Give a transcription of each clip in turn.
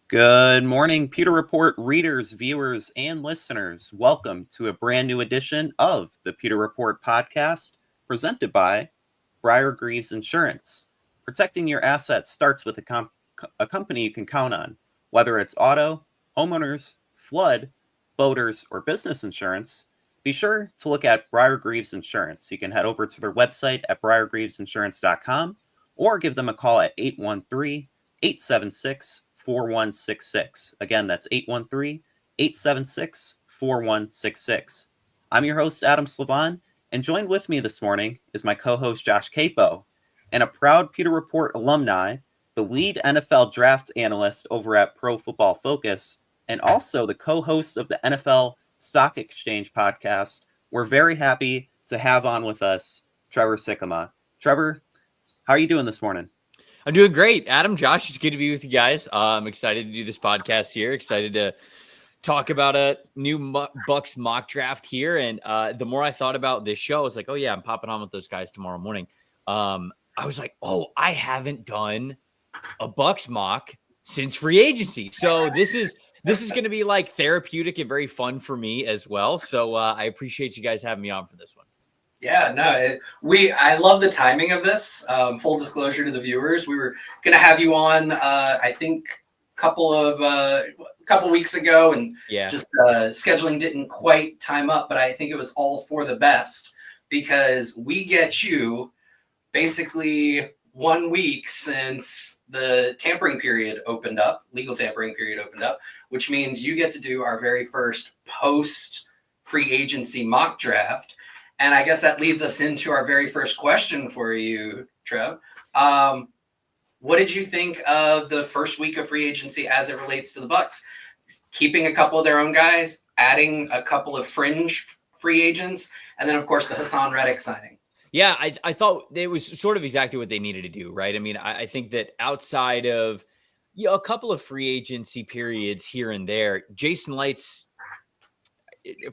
Good morning, Pewter Report readers, viewers, and listeners. Welcome to a brand new edition of the Pewter Report podcast, presented by Briar Greaves Insurance. Protecting your assets starts with a company you can count on. Whether it's auto, homeowners, flood, boaters, or business insurance, be sure to look at Briar Greaves Insurance. You can head over to their website at briargreavesinsurance.com or give them a call at 813-876-4166. Again, that's 813-876-4166. I'm your host, Adam Slivon, and joined with me this morning is my co-host, Josh Queipo, and a proud Pewter Report alumni, the lead NFL draft analyst over at Pro Football Focus, and also the co-host of the NFL Stock Exchange podcast. We're very happy to have on with us Trevor Sikkema. Trevor, how are you doing this morning? I'm doing great, Adam. Josh, it's good to be with you guys. I'm excited to do this podcast here. Excited to talk about a new Bucs mock draft here. And the more I thought about this show, I was like, oh yeah, I'm popping on with those guys tomorrow morning. I was like, oh, I haven't done a Bucs mock since free agency. So this is going to be like therapeutic and very fun for me as well. So I appreciate you guys having me on for this one. Yeah, no, I love the timing of this. Full disclosure to the viewers, we were going to have you on, I think, a couple weeks ago, and just scheduling didn't quite time up. But I think it was all for the best because we get you basically 1 week since the tampering period opened up, legal tampering period opened up, which means you get to do our very first post free agency mock draft. And I guess that leads us into our very first question for you, Trev. What did you think of the first week of free agency as it relates to the Bucs? Keeping a couple of their own guys, adding a couple of fringe free agents, and then, of course, the Haason Reddick signing. Yeah, I thought it was sort of exactly what they needed to do, right? I mean, I think that outside of a couple of free agency periods here and there, Jason Light's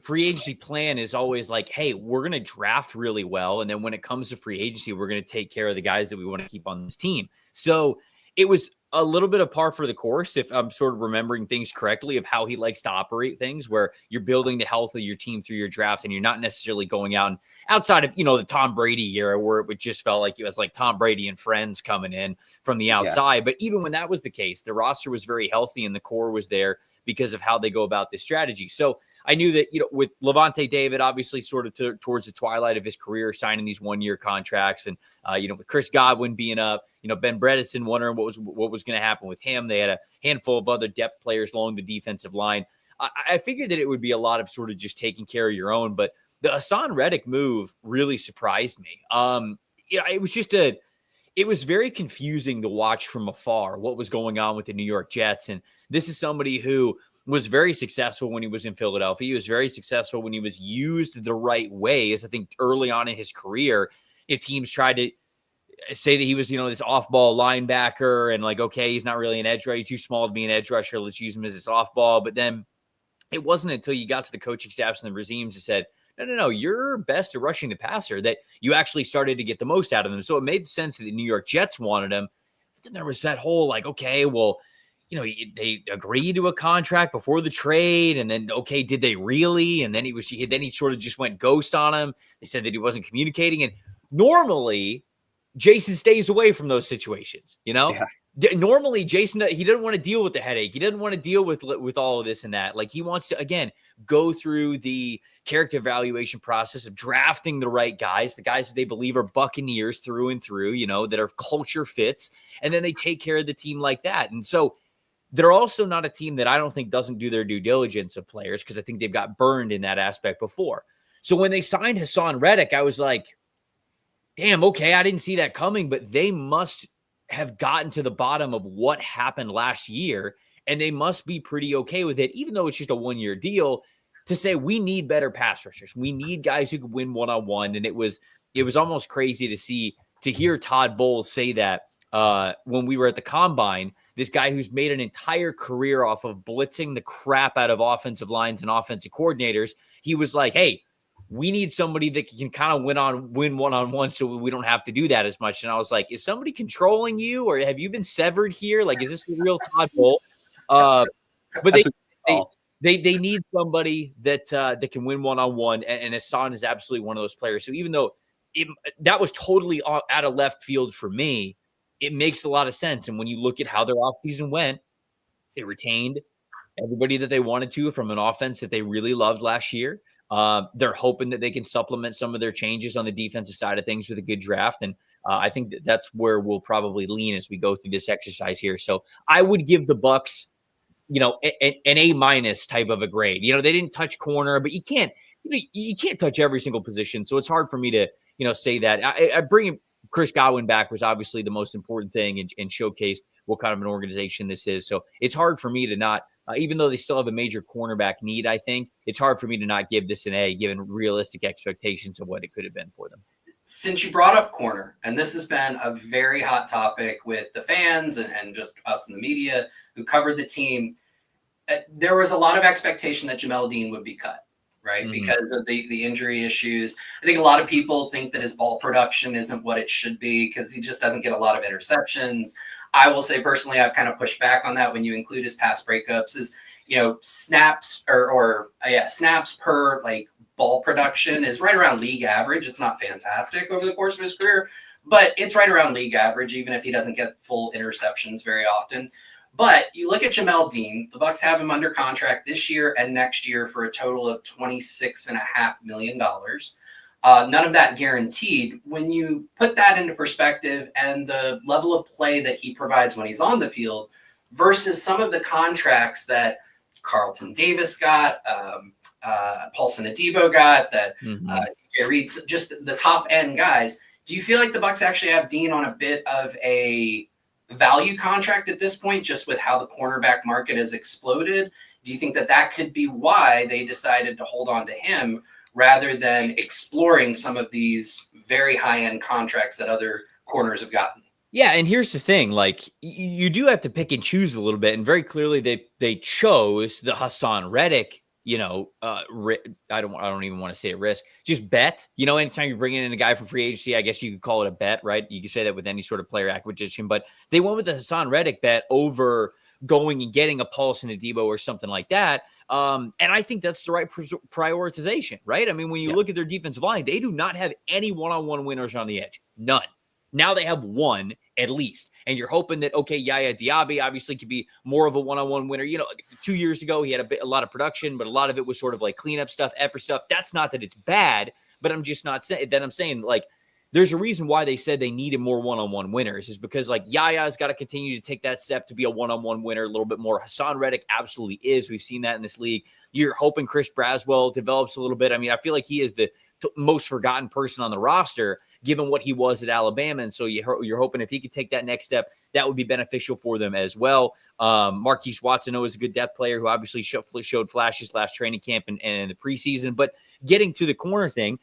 free agency plan is always like, hey, we're going to draft really well. And then when it comes to free agency, we're going to take care of the guys that we want to keep on this team. So it was a little bit of par for the course, if I'm sort of remembering things correctly, of how he likes to operate things, where you're building the health of your team through your draft and you're not necessarily going out and outside of, the Tom Brady era where it just felt like it was like Tom Brady and friends coming in from the outside. Yeah. But even when that was the case, the roster was very healthy and the core was there because of how they go about this strategy. So I knew that, with Lavonte David, obviously sort of towards the twilight of his career, signing these 1-year contracts, and, with Chris Godwin being up, Ben Bredeson wondering what was going to happen with him. They had a handful of other depth players along the defensive line. I figured that it would be a lot of sort of just taking care of your own, but the Haason Reddick move really surprised me. It was very confusing to watch from afar what was going on with the New York Jets. And this is somebody who was very successful when he was in Philadelphia. He was very successful when he was used the right ways. I think early on in his career, if teams tried to say that he was, this off-ball linebacker and like, okay, he's not really an edge rusher. He's too small to be an edge rusher. Let's use him as a softball. But then it wasn't until you got to the coaching staffs and the regimes that said, no, you're best at rushing the passer, that you actually started to get the most out of them. So it made sense that the New York Jets wanted him. But then there was that whole like, okay, well, they agreed to a contract before the trade, and then, okay, did they really? And then he sort of just went ghost on him. They said that he wasn't communicating. And normally Jason stays away from those situations, Yeah. Normally Jason, he doesn't want to deal with the headache. He doesn't want to deal with all of this and that. Like, he wants to, again, go through the character evaluation process of drafting the right guys, the guys that they believe are Buccaneers through and through, that are culture fits. And then they take care of the team like that. And so they're also not a team that I don't think doesn't do their due diligence of players, because I think they've got burned in that aspect before. So when they signed Haason Reddick, I was like, damn, okay, I didn't see that coming, but they must have gotten to the bottom of what happened last year, and they must be pretty okay with it, even though it's just a 1-year deal, to say we need better pass rushers. We need guys who can win one-on-one, and it was almost crazy to hear Todd Bowles say that when we were at the Combine, this guy who's made an entire career off of blitzing the crap out of offensive lines and offensive coordinators. He was like, hey, we need somebody that can kind of win one-on-one so we don't have to do that as much. And I was like, is somebody controlling you, or have you been severed here? Like, is this the real Todd Bowles? But they need somebody that can win one-on-one, and Hassan is absolutely one of those players. So even though that was totally out of left field for me, it makes a lot of sense. And when you look at how their offseason went, they retained everybody that they wanted to from an offense that they really loved last year. They're hoping that they can supplement some of their changes on the defensive side of things with a good draft. And I think that's where we'll probably lean as we go through this exercise here. So I would give the Bucs, an A- type of a grade. They didn't touch corner, but you can't touch every single position. So it's hard for me to, say that. I bring Chris Godwin back was obviously the most important thing and showcased what kind of an organization this is. So it's hard for me to not, even though they still have a major cornerback need, I think it's hard for me to not give this an A, given realistic expectations of what it could have been for them. Since you brought up corner, and this has been a very hot topic with the fans and just us in the media who covered the team, there was a lot of expectation that Jamel Dean would be cut, right? Mm-hmm. Because of the injury issues. I think a lot of people think that his ball production isn't what it should be because he just doesn't get a lot of interceptions. I will say personally, I've kind of pushed back on that when you include his pass breakups. Snaps snaps per ball production is right around league average. It's not fantastic over the course of his career, but it's right around league average, even if he doesn't get full interceptions very often. But you look at Jamel Dean, the Bucs have him under contract this year and next year for a total of $26.5 million. None of that guaranteed. When you put that into perspective and the level of play that he provides when he's on the field versus some of the contracts that Carlton Davis got, Paulson Adebo got, that DJ Reed's, just the top end guys. Do you feel like the Bucs actually have Dean on a bit of a value contract at this point, just with how the cornerback market has exploded? Do you think that could be why they decided to hold on to him rather than exploring some of these very high-end contracts that other corners have gotten? Yeah, and here's the thing, you do have to pick and choose a little bit, and very clearly they chose the Hassan Reddick, I don't even want to say a risk, just bet. Anytime you're bringing in a guy for free agency, I guess you could call it a bet, right? You could say that with any sort of player acquisition, but they went with the Hassan Reddick bet over going and getting a Paulson Adebo or something like that. And I think that's the right prioritization, right? I mean, when you look at their defensive line, they do not have any one-on-one winners on the edge. None. Now they have one at least. And you're hoping that, Yaya Diaby obviously could be more of a one-on-one winner. 2 years ago, he had a lot of production, but a lot of it was sort of like cleanup stuff, effort stuff. That's not that it's bad, but I'm just not saying that. I'm saying there's a reason why they said they needed more one-on-one winners is because Yaya's got to continue to take that step to be a one-on-one winner a little bit more. Hassan Reddick absolutely is. We've seen that in this league. You're hoping Chris Braswell develops a little bit. I mean, I feel like he is the most forgotten person on the roster, given what he was at Alabama. And so you're hoping if he could take that next step, that would be beneficial for them as well. Marquise Watson is a good depth player who obviously showed flashes last training camp and in the preseason. But getting to the corner thing,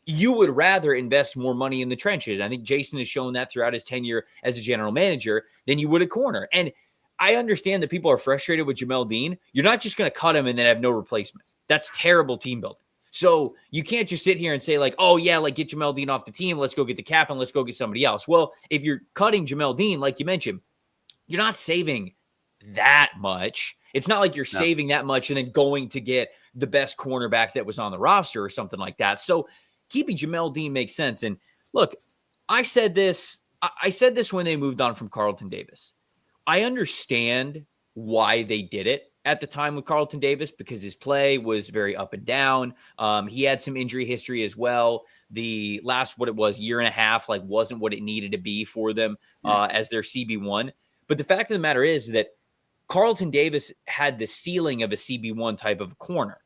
you would rather invest more money in the trenches. I think Jason has shown that throughout his tenure as a general manager than you would a corner. And I understand that people are frustrated with Jamel Dean. You're not just going to cut him and then have no replacement. That's terrible team building. So you can't just sit here and say get Jamel Dean off the team. Let's go get the cap and let's go get somebody else. Well, if you're cutting Jamel Dean, like you mentioned, you're not saving that much. It's not like you're saving that much and then going to get the best cornerback that was on the roster or something like that. So keeping Jamel Dean makes sense. And look, I said this when they moved on from Carlton Davis. I understand why they did it at the time with Carlton Davis because his play was very up and down. He had some injury history as well. The last, year and a half, wasn't what it needed to be for them as their CB1. But the fact of the matter is that Carlton Davis had the ceiling of a CB1 type of corner.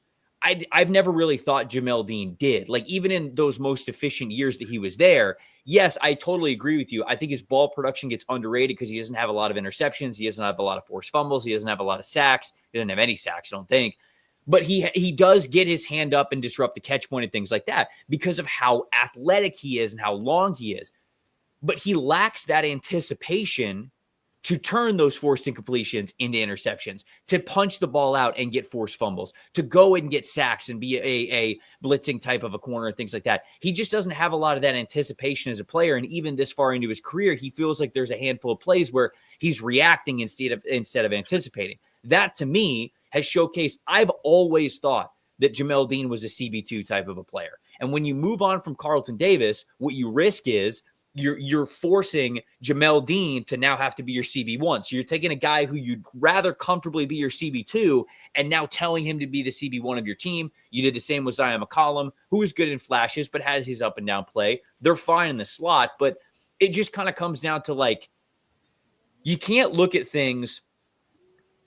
I've never really thought Jamel Dean did. Even in those most efficient years that he was there, yes, I totally agree with you. I think his ball production gets underrated because he doesn't have a lot of interceptions. He doesn't have a lot of forced fumbles. He doesn't have a lot of sacks. He doesn't have any sacks, I don't think. But he does get his hand up and disrupt the catch point and things like that because of how athletic he is and how long he is. But he lacks that anticipation to turn those forced incompletions into interceptions, to punch the ball out and get forced fumbles, to go and get sacks and be a blitzing type of a corner and things like that. He just doesn't have a lot of that anticipation as a player. And even this far into his career, he feels like there's a handful of plays where he's reacting instead of anticipating. That, to me, has showcased, I've always thought that Jamel Dean was a CB2 type of a player. And when you move on from Carlton Davis, what you risk is you're forcing Jamel Dean to now have to be your CB1. So you're taking a guy who you'd rather comfortably be your CB2 and now telling him to be the CB1 of your team. You did the same with Zion McCollum, who is good in flashes, but has his up and down play. They're fine in the slot, but it just kind of comes down to, like, you can't look at things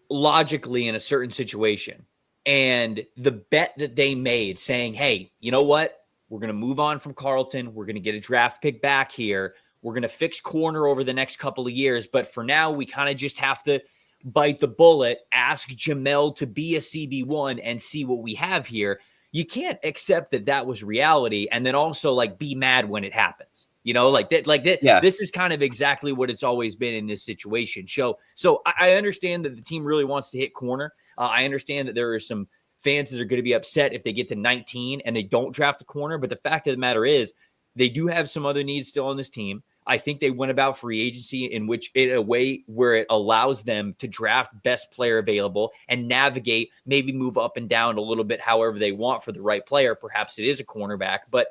logically in a certain situation. And the bet that they made saying, hey, you know what? We're going to move on from Carlton. We're going to get a draft pick back here. We're going to fix corner over the next couple of years. But for now, we kind of just have to bite the bullet, ask Jamel to be a CB1 and see what we have here. You can't accept that that was reality and then also, like, be mad when it happens. You know, like that. Yeah. This is kind of exactly what it's always been in this situation. So I understand that the team really wants to hit corner. I understand that there are some fans that are going to be upset if they get to 19 and they don't draft a corner. But the fact of the matter is, they do have some other needs still on this team. I think they went about free agency in a way where it allows them to draft best player available and navigate, maybe move up and down a little bit, however they want for the right player. Perhaps it is a cornerback, but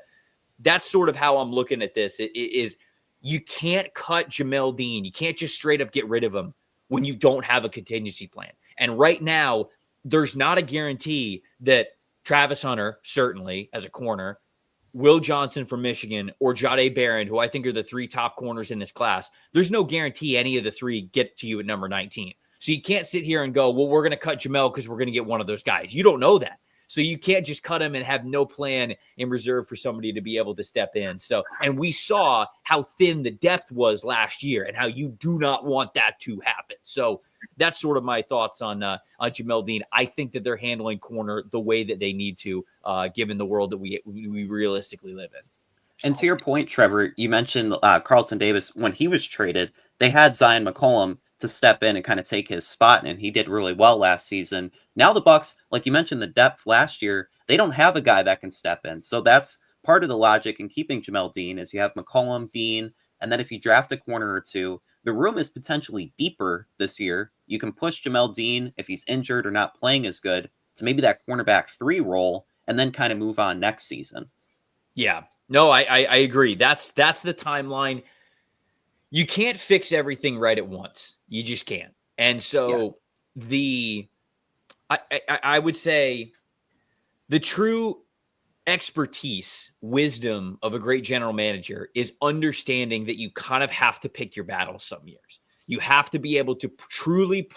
that's sort of how I'm looking at this. It is, you can't cut Jamel Dean. You can't just straight up get rid of him when you don't have a contingency plan. And right now, there's not a guarantee that Travis Hunter, certainly as a corner, Will Johnson from Michigan, or Jahdae Barron, who I think are the three top corners in this class, there's no guarantee any of the three get to you at number 19. So you can't sit here and go, well, we're going to cut Jamel because we're going to get one of those guys. You don't know that. So you can't just cut him and have no plan in reserve for somebody to be able to step in. So, and we saw how thin the depth was last year and how you do not want that to happen. So that's sort of my thoughts on Jamel Dean. I think that they're handling corner the way that they need to, given the world that we realistically live in. And to your point, Trevor, you mentioned Carlton Davis. When he was traded, they had Zion McCollum to step in and kind of take his spot, and he did really well last season. Now the Bucs, like you mentioned, the depth last year, they don't have a guy that can step in. So that's part of the logic in keeping Jamel Dean is you have McCollum, Dean, and then if you draft a corner or two, the room is potentially deeper this year. You can push Jamel Dean if he's injured or not playing as good to maybe that cornerback 3 role, and then kind of move on next season. Yeah, no, I agree. That's the timeline. You can't fix everything right at once. You just can't. And so I would say the true expertise, wisdom of a great general manager is understanding that you kind of have to pick your battles some years. You have to be able to truly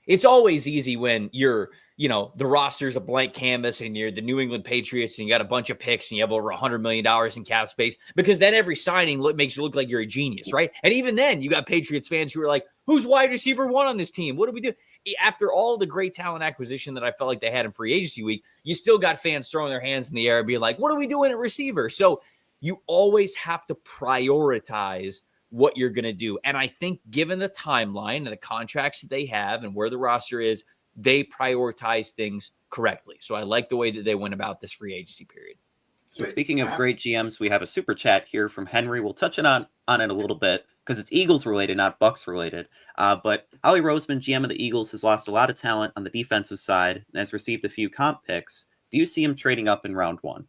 It's always easy when you're, the roster's a blank canvas and you're the New England Patriots and you got a bunch of picks and you have over $100 million in cap space, because then every signing makes you look like you're a genius, right? And even then, you got Patriots fans who are like, who's wide receiver 1 on this team? What do we do? After all the great talent acquisition that I felt like they had in free agency week, you still got fans throwing their hands in the air and being like, what are we doing at receiver? So you always have to prioritize what you're going to do. And I think given the timeline and the contracts that they have and where the roster is, they prioritize things correctly. So I like the way that they went about this free agency period. So speaking of great GMs, we have a super chat here from Henry. We'll touch on it a little bit because it's Eagles related, not Bucs related. But Howie Roseman, GM of the Eagles, has lost a lot of talent on the defensive side and has received a few comp picks. Do you see him trading up in round 1?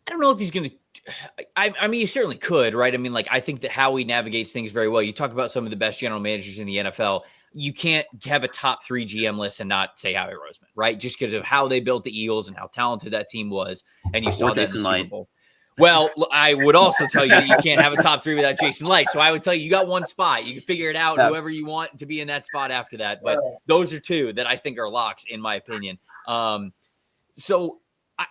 I don't know if he's going to. I mean, he certainly could, right? I mean, I think that Howie navigates things very well. You talk about some of the best general managers in the NFL. You can't have a top 3 GM list and not say Howie Roseman, right? Just because of how they built the Eagles and how talented that team was. And you saw that in the Super Bowl. Well, I would also tell you that you can't have a top 3 without Jason Licht. So I would tell you got one spot. You can figure it out, whoever you want to be in that spot after that. But those are 2 that I think are locks, in my opinion. So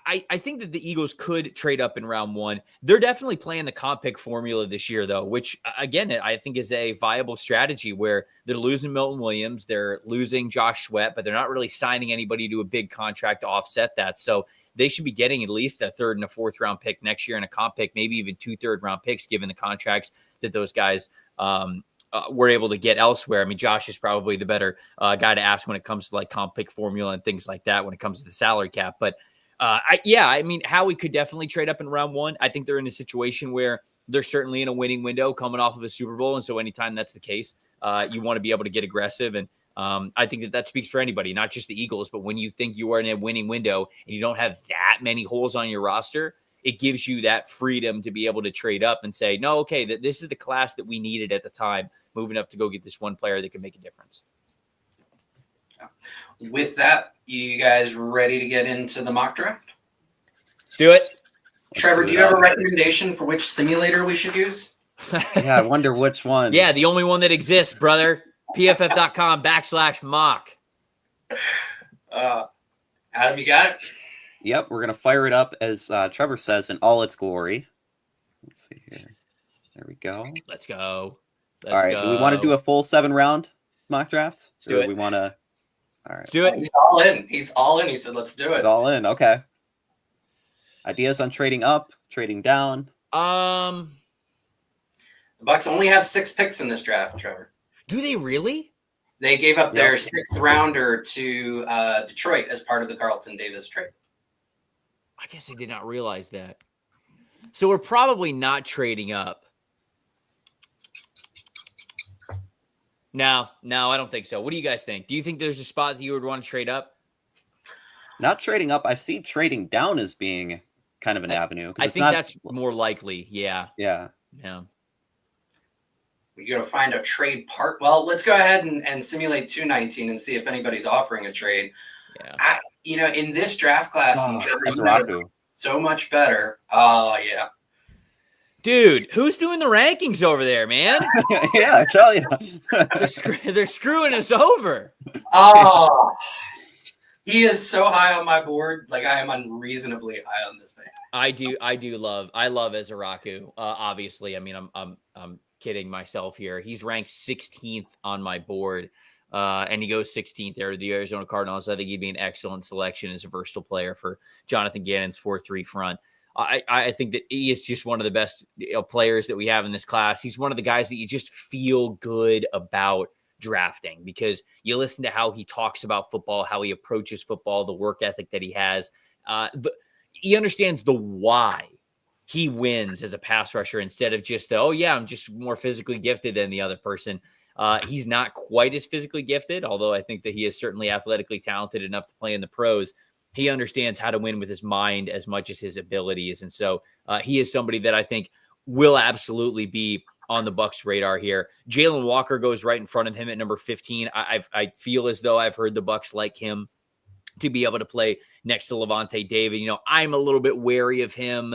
I think that the Eagles could trade up in round 1. They're definitely playing the comp pick formula this year, though, which, again, I think is a viable strategy where they're losing Milton Williams, they're losing Josh Sweat, but they're not really signing anybody to a big contract to offset that. So they should be getting at least a 3rd and a 4th round pick next year and a comp pick, maybe even 2 third-round picks, given the contracts that those guys we're able to get elsewhere. I mean, Josh is probably the better guy to ask when it comes to like comp pick formula and things like that when it comes to the salary cap. But I mean, Howie could definitely trade up in round one. I think they're in a situation where they're certainly in a winning window coming off of a Super Bowl. And so anytime that's the case, you want to be able to get aggressive. And I think that speaks for anybody, not just the Eagles, but when you think you are in a winning window and you don't have that many holes on your roster, it gives you that freedom to be able to trade up and say, no, okay, this is the class that we needed at the time, moving up to go get this one player that can make a difference. With that, you guys ready to get into the mock draft? Let's do it. Trevor, do you have a recommendation for which simulator we should use? Yeah, I wonder which one. Yeah, the only one that exists, brother. PFF.com/mock. Adam, you got it? Yep, we're going to fire it up, as Trevor says, in all its glory. Let's see here. There we go. Let's go. All right, do we want to do a full 7-round mock draft? Let's do it. We want to... All right. Let's do it. He's all in. He's all in. He said, let's do it. He's all in. Okay. Ideas on trading up, trading down? The Bucs only have 6 picks in this draft, Trevor. Do they really? They gave up their 6th rounder to Detroit as part of the Carlton Davis trade. I guess I did not realize that. So we're probably not trading up. No, I don't think so. What do you guys think? Do you think there's a spot that you would want to trade up? Not trading up. I see trading down as being kind of an avenue. I think that's more likely. Yeah. Yeah. We're going to find a trade part. Well, let's go ahead and simulate 219 and see if anybody's offering a trade. Yeah. In this draft class, so much better. Oh, yeah. Dude, who's doing the rankings over there, man? Yeah, I tell you. They're screwing us over. Oh, he is so high on my board. Like, I am unreasonably high on this man. I love Ezraku. Obviously, I mean, I'm kidding myself here. He's ranked 16th on my board. And he goes 16th there to the Arizona Cardinals. I think he'd be an excellent selection as a versatile player for Jonathan Gannon's 4-3 front. I think that he is just one of the best players that we have in this class. He's one of the guys that you just feel good about drafting because you listen to how he talks about football, how he approaches football, the work ethic that he has. He understands the why he wins as a pass rusher instead of just I'm just more physically gifted than the other person. He's not quite as physically gifted, although I think that he is certainly athletically talented enough to play in the pros. He understands how to win with his mind as much as his abilities. And so he is somebody that I think will absolutely be on the Bucs radar here. Jalen Walker goes right in front of him at number 15. I feel as though I've heard the Bucs like him to be able to play next to Levante David. I'm a little bit wary of him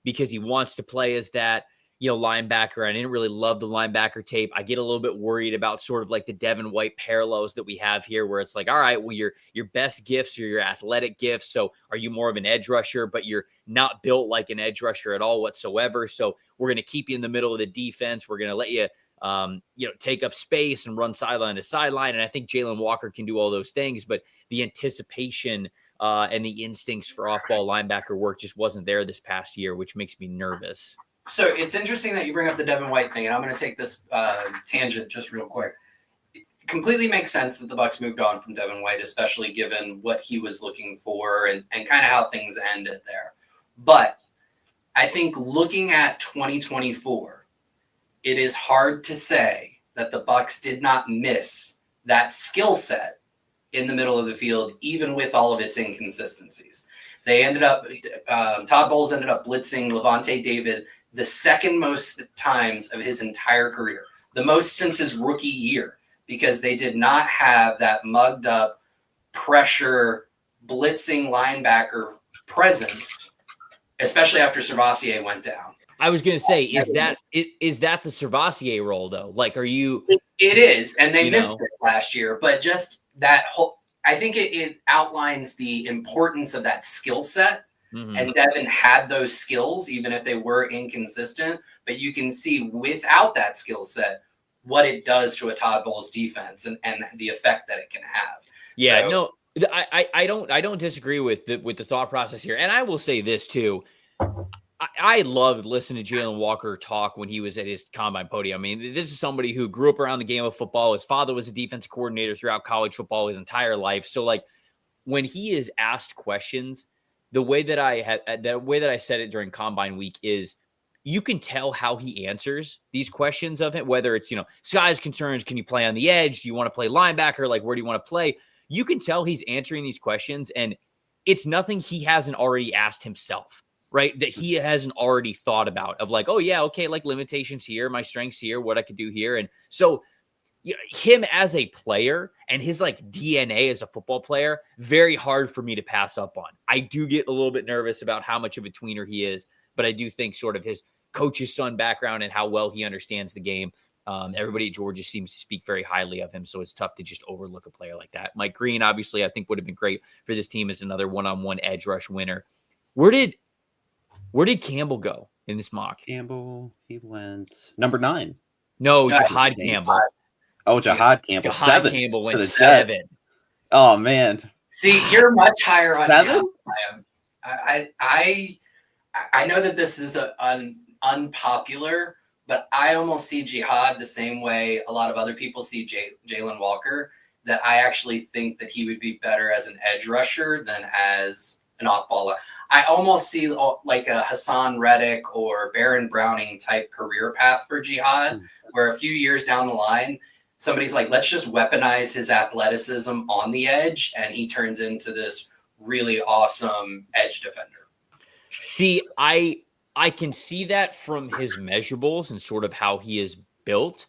because he wants to play as that, linebacker. I didn't really love the linebacker tape. I get a little bit worried about sort of like the Devin White parallels that we have here, where it's like, all right, well, your best gifts are your athletic gifts. So are you more of an edge rusher, but you're not built like an edge rusher at all whatsoever. So we're going to keep you in the middle of the defense. We're going to let you, take up space and run sideline to sideline. And I think Jalen Walker can do all those things, but the anticipation and the instincts for off-ball linebacker work just wasn't there this past year, which makes me nervous. So it's interesting that you bring up the Devin White thing, and I'm going to take this tangent just real quick. It completely makes sense that the Bucs moved on from Devin White, especially given what he was looking for and kind of how things ended there. But I think looking at 2024, it is hard to say that the Bucs did not miss that skill set in the middle of the field, even with all of its inconsistencies. They ended up, Todd Bowles ended up blitzing Levante David the second most times of his entire career, the most since his rookie year, because they did not have that mugged up pressure blitzing linebacker presence, especially after Servassier went down. I was going to say, is that the Servassier role though? Like, are you? It is, and they missed it last year, but just that whole, I think it outlines the importance of that skill set. Mm-hmm. And Devin had those skills, even if they were inconsistent. But you can see without that skill set what it does to a Todd Bowles defense and the effect that it can have. Yeah, so, no, I don't disagree with the thought process here. And I will say this too. I loved listening to Jalen Walker talk when he was at his combine podium. I mean, this is somebody who grew up around the game of football. His father was a defensive coordinator throughout college football his entire life. So, like, when he is asked questions, the way that I said it during combine week is you can tell how he answers these questions of it, whether it's, size concerns, can you play on the edge? Do you want to play linebacker? Like, where do you want to play? You can tell he's answering these questions, and it's nothing he hasn't already asked himself, right? That he hasn't already thought about of like, oh yeah, okay, like limitations here, my strengths here, what I could do here. And so him as a player and his like DNA as a football player, very hard for me to pass up on. I do get a little bit nervous about how much of a tweener he is, but I do think sort of his coach's son background and how well he understands the game. Everybody at Georgia seems to speak very highly of him, so it's tough to just overlook a player like that. Mike Green, obviously, I think would have been great for this team as another one-on-one edge rush winner. Where did Campbell go in this mock? Campbell, he went number 9. No, Jahad Campbell. Oh, Jahad Campbell. Jahad 7. Campbell went 7. Oh man. See, you're much higher on 7? Campbell than I am. I know that this is unpopular, but I almost see Jihad the same way a lot of other people see Jalen Walker, that I actually think that he would be better as an edge rusher than as an off-baller. I almost see like a Hassan Reddick or Baron Browning type career path for Jihad, where a few years down the line, somebody's like, let's just weaponize his athleticism on the edge, and he turns into this really awesome edge defender. See, I can see that from his measurables and sort of how he is built.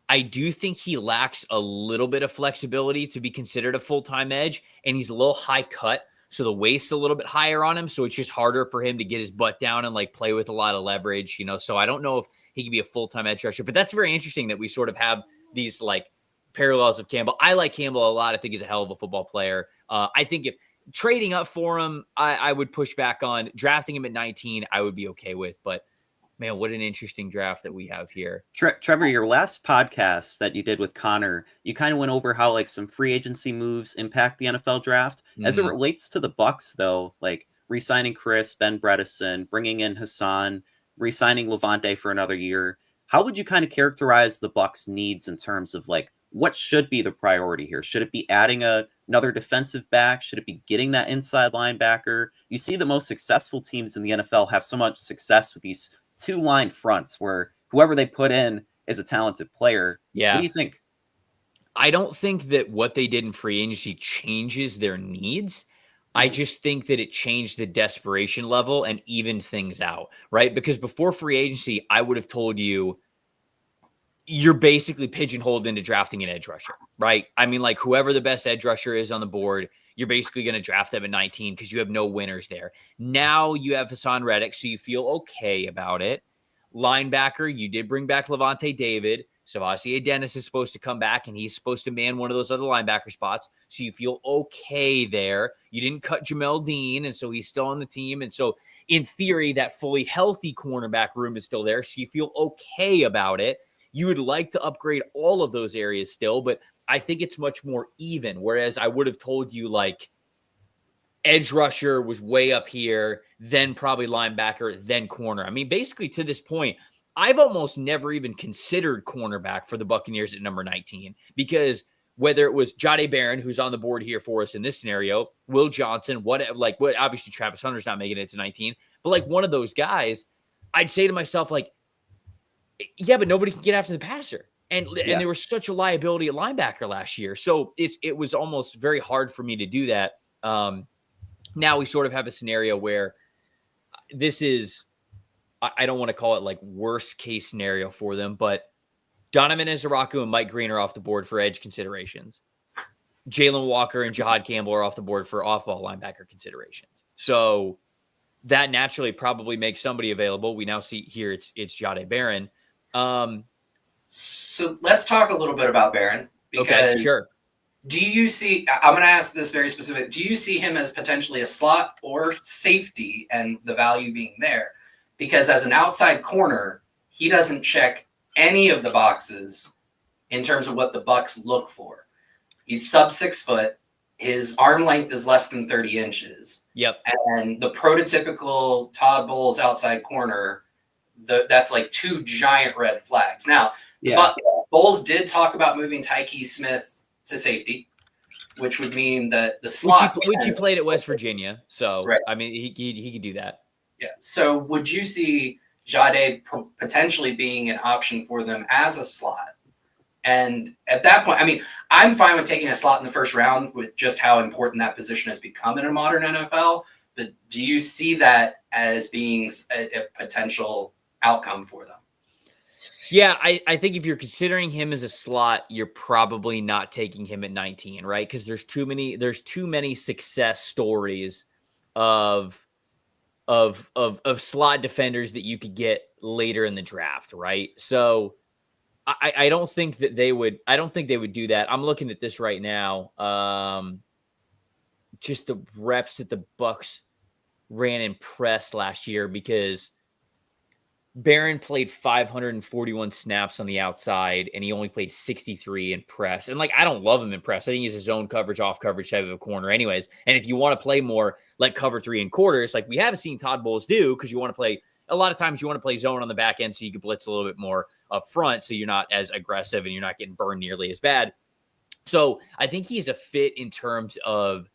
I do think he lacks a little bit of flexibility to be considered a full-time edge, and he's a little high cut, so the waist's a little bit higher on him, so it's just harder for him to get his butt down and like play with a lot of leverage, so I don't know if he can be a full-time edge rusher, but that's very interesting that we sort of have these like parallels of Campbell. I like Campbell a lot. I think he's a hell of a football player. I think if trading up for him, I would push back on. Drafting him at 19, I would be okay with, but man, what an interesting draft that we have here. Trevor, your last podcast that you did with Connor, you kind of went over how like some free agency moves impact the NFL draft. As it relates to the Bucs, though, like re-signing Chris, Ben Bredesen, bringing in Hassan, re-signing Levante for another year, how would you kind of characterize the Bucs' needs in terms of like what should be the priority here? Should it be adding another defensive back? Should it be getting that inside linebacker? You see the most successful teams in the NFL have so much success with these two-line fronts where whoever they put in is a talented player. Yeah. What do you think? I don't think that what they did in free agency changes their needs. I just think that it changed the desperation level and evened things out, right? Because before free agency, I would have told you you're basically pigeonholed into drafting an edge rusher, right? I mean, like whoever the best edge rusher is on the board, you're basically going to draft them at 19 because you have no winners there. Now you have Hassan Reddick, so you feel okay about it. Linebacker, you did bring back Levante David. Savasi Dennis is supposed to come back, and he's supposed to man one of those other linebacker spots. So you feel okay there. You didn't cut Jamel Dean, and so he's still on the team. And so in theory, that fully healthy cornerback room is still there. So you feel okay about it. You would like to upgrade all of those areas still, but I think it's much more even. Whereas I would have told you like edge rusher was way up here, then probably linebacker, then corner. I mean, basically to this point, I've almost never even considered cornerback for the Buccaneers at number 19 because whether it was Jahdae Barron, who's on the board here for us in this scenario, Will Johnson, what obviously Travis Hunter's not making it to 19, but like one of those guys, I'd say to myself, like, yeah, but nobody can get after the passer. And they were such a liability at linebacker last year. So it was almost very hard for me to do that. Now we sort of have a scenario where this is, I don't want to call it like worst case scenario for them, but Donovan Izaraku and Mike Green are off the board for edge considerations. Jalen Walker and Jahad Campbell are off the board for off-ball linebacker considerations. So that naturally probably makes somebody available. We now see here it's Jahdae Barron. So let's talk a little bit about Barron. Because okay, sure. Do you see, I'm going to ask this very specific, do you see him as potentially a slot or safety and the value being there? Because as an outside corner, he doesn't check any of the boxes in terms of what the Bucs look for. He's sub 6 foot. his arm length is less than 30 inches. Yep. And the prototypical Todd Bowles outside corner, that's like 2 giant red flags. Now, but Bowles did talk about moving Tyke Smith to safety, which would mean that the slot, which he played at West Virginia. So, right. I mean, he could do that. Yeah. So would you see Jade potentially being an option for them as a slot? And at that point, I mean, I'm fine with taking a slot in the first round with just how important that position has become in a modern NFL. But do you see that as being a potential outcome for them? Yeah, I think if you're considering him as a slot, you're probably not taking him at 19, right? Because there's too many success stories of slot defenders that you could get later in the draft, right? So I don't think that they would. I don't think they would do that. I'm looking at this right now. Just the reps that the Bucs ran in press last year, because Barron played 541 snaps on the outside, and he only played 63 in press. And I don't love him in press. I think he's a zone coverage, off coverage type of a corner, anyways. And if you want to play more like cover 3 and quarters, like we haven't seen Todd Bowles do, because you want to play. A lot of times you want to play zone on the back end so you can blitz a little bit more up front, so you're not as aggressive and you're not getting burned nearly as bad. So I think he's a fit in terms of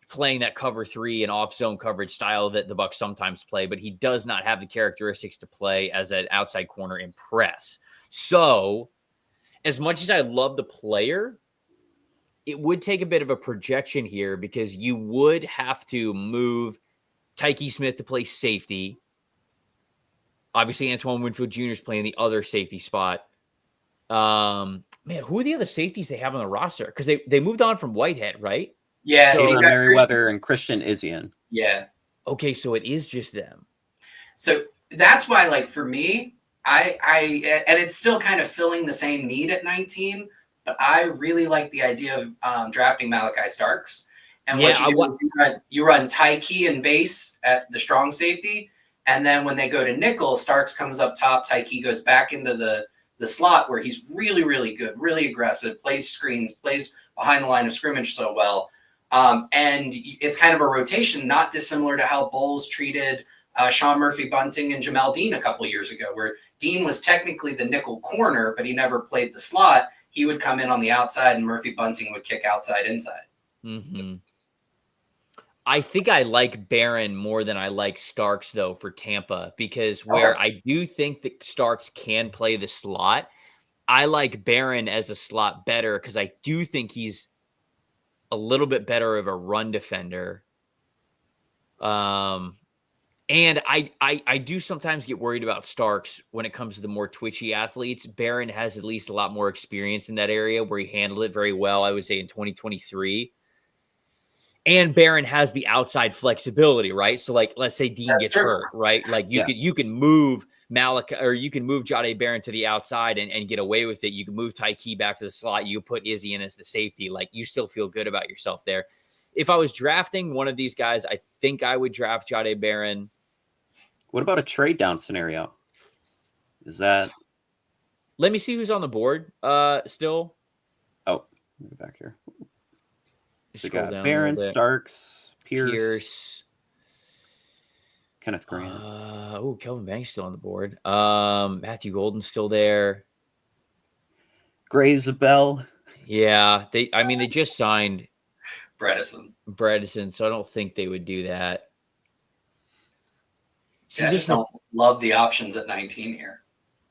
playing that cover 3 and off zone coverage style that the Bucs sometimes play, but he does not have the characteristics to play as an outside corner in press. So as much as I love the player, it would take a bit of a projection here, because you would have to move Tyke Smith to play safety. Obviously, Antoine Winfield Jr. is playing the other safety spot. Man, who are the other safeties they have on the roster? Because they moved on from Whitehead, right? Yeah. So Merriweather and Christian Isian. Yeah. Okay, so it is just them. So that's why, for me, I and it's still kind of filling the same need at 19, but I really like the idea of drafting Malachi Starks. And you run Tyke and base at the strong safety. And then when they go to nickel, Starks comes up top. Tyke goes back into the slot, where he's really, really good, really aggressive, plays screens, plays behind the line of scrimmage so well. And it's kind of a rotation, not dissimilar to how Bowles treated Sean Murphy-Bunting and Jamel Dean a couple years ago, where Dean was technically the nickel corner, but he never played the slot. He would come in on the outside, and Murphy-Bunting would kick outside, inside. Mm-hmm. I think I like Barron more than I like Starks, though, for Tampa, because where I do think that Starks can play the slot, I like Barron as a slot better, because I do think he's a little bit better of a run defender. And I do sometimes get worried about Starks when it comes to the more twitchy athletes. Barron has at least a lot more experience in that area, where he handled it very well, I would say, in 2023. And Barron has the outside flexibility, right? So, let's say Dean gets hurt, right? You can move Malachi, or you can move Jade Barron to the outside and get away with it. You can move Tyke back to the slot. You put Izzy in as the safety. You still feel good about yourself there. If I was drafting one of these guys, I think I would draft Jade Barron. What about a trade down scenario? Is that? Let me see who's on the board. Still. Oh, let me back here. We got down Barron, Starks, Pierce, Kenneth Grant. Kelvin Banks still on the board. Matthew Golden's still there. Gray Zabel. Yeah, they just signed Bredesen, so I don't think they would do that. See, I just don't love the options at 19 here.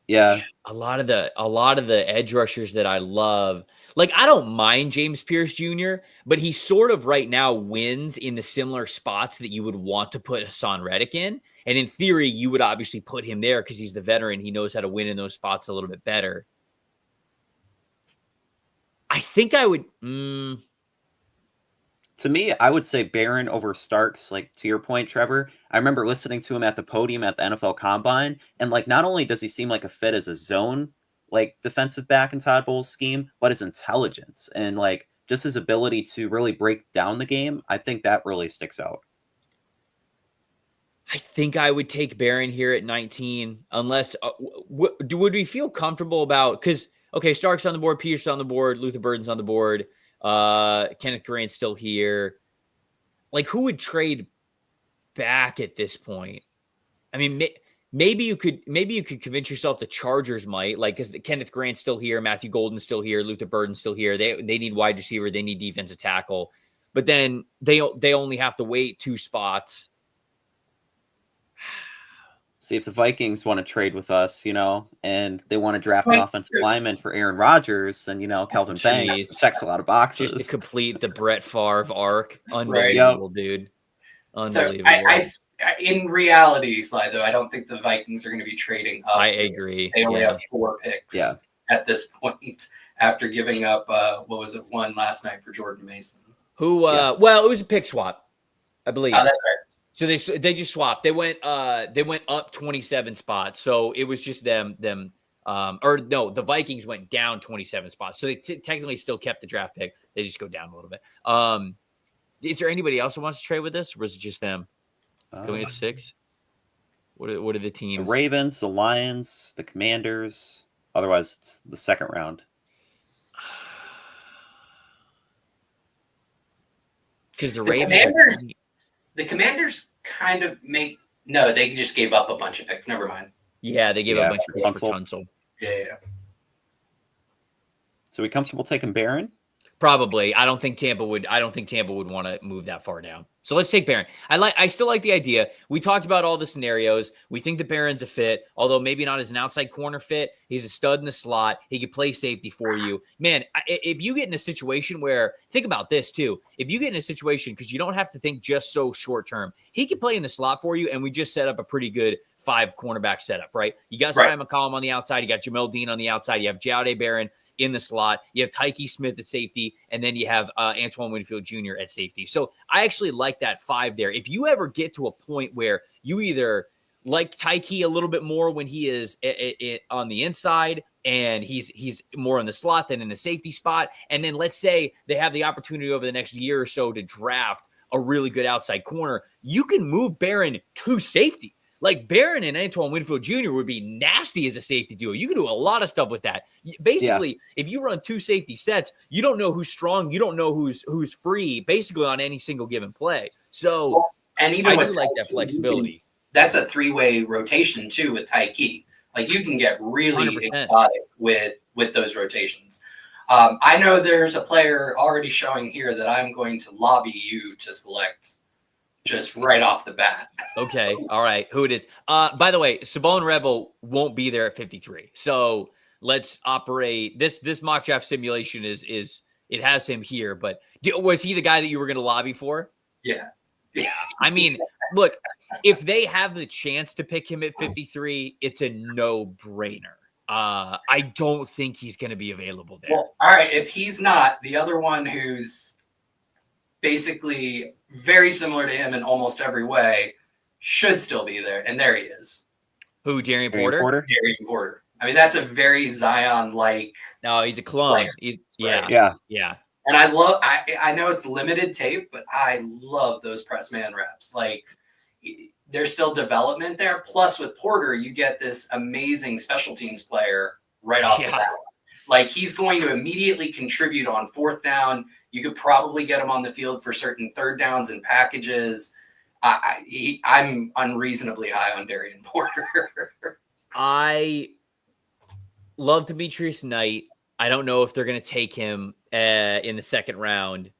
Yeah. A lot of the edge rushers that I love, I don't mind James Pierce Jr., but he sort of right now wins in the similar spots that you would want to put Hassan Reddick in. And in theory, you would obviously put him there because he's the veteran. He knows how to win in those spots a little bit better. I think I would. To me, I would say Barron over Starks. To your point, Trevor, I remember listening to him at the podium at the NFL Combine, and not only does he seem like a fit as a zone defensive back in Todd Bowles' scheme, but his intelligence and just his ability to really break down the game, I think that really sticks out. I think I would take Barron here at 19, unless would we feel comfortable about, because Stark's on the board, Pierce on the board, Luther Burden's on the board. Kenneth Grant's still here. Like, who would trade back at this point? I mean, maybe you could convince yourself the Chargers might, like, because Kenneth Grant's still here, Matthew Golden's still here, Luther Burden's still here. They need wide receiver, they need defensive tackle, but then they only have to wait 2 spots. See, if the Vikings want to trade with us, and they want to draft an offensive lineman for Aaron Rodgers, and Kelvin Banks checks a lot of boxes. Just to complete the Brett Favre arc. Unbelievable, dude. Unbelievable. So in reality, Sly, though, I don't think the Vikings are going to be trading up. I agree. They only have 4 picks at this point after giving up, one last night for Jordan Mason. Well, it was a pick swap, I believe. Oh, that's right. So they just swapped. They went up 27 spots. So it was just them. The Vikings went down 27 spots. So they technically still kept the draft pick. They just go down a little bit. Is there anybody else who wants to trade with us, or was it just them? Going at 6. What are the teams? The Ravens, the Lions, the Commanders. Otherwise, it's the second round. Because the Commanders kind of they just gave up a bunch of picks. Never mind. Yeah, they gave up a bunch of picks for Tunsil. Yeah. So we comfortable taking Barron? Probably. I don't think Tampa would want to move that far down. So let's take Barron. I still like the idea. We talked about all the scenarios. We think that Barron's a fit, although maybe not as an outside corner fit. He's a stud in the slot. He could play safety for you. Man, if you get in a situation where, think about this too. If you get in a situation, because you don't have to think just so short term, he could play in the slot for you, and we just set up a pretty good 5 cornerback setup, right? You got Simon McCollum on the outside. You got Jamel Dean on the outside. You have Jaude Barron in the slot. You have Tyke Smith at safety. And then you have Antoine Winfield Jr. at safety. So I actually like that 5 there. If you ever get to a point where you either like Tyke a little bit more when he is on the inside and he's more in the slot than in the safety spot, and then let's say they have the opportunity over the next year or so to draft a really good outside corner, you can move Barron to safety. Like Barron and Antoine Winfield Jr. would be nasty as a safety duo. You can do a lot of stuff with that. Basically, if you run 2 safety sets, you don't know who's strong. You don't know who's free, basically on any single given play. So and even I do like that flexibility. That's a 3-way rotation too with Tyke. Like you can get really 100%. exotic with those rotations. I know there's a player already showing here that I'm going to lobby you to select just right off the bat. Okay. All right. Who it is. By the way, Sabone Rebel won't be there at 53. So let's operate this mock draft simulation is it has him here, but was he the guy that you were going to lobby for? Yeah. I mean, look, if they have the chance to pick him at 53, it's a no-brainer. I don't think he's going to be available there. Well, all right. If he's not, the other one who's basically very similar to him in almost every way should still be there. And there he is. Who, Darian Porter? Darian Porter. I mean, that's a very Zion-like. No, he's a clone. He's Yeah. And I know it's limited tape, but I love those press man reps. Like there's still development there. Plus with Porter, you get this amazing special teams player right off the bat. Like he's going to immediately contribute on 4th down. You could probably get him on the field for certain 3rd downs and packages. I'm unreasonably high on Darian Porter. I love Demetrius Knight. I don't know if they're going to take him in the 2nd round,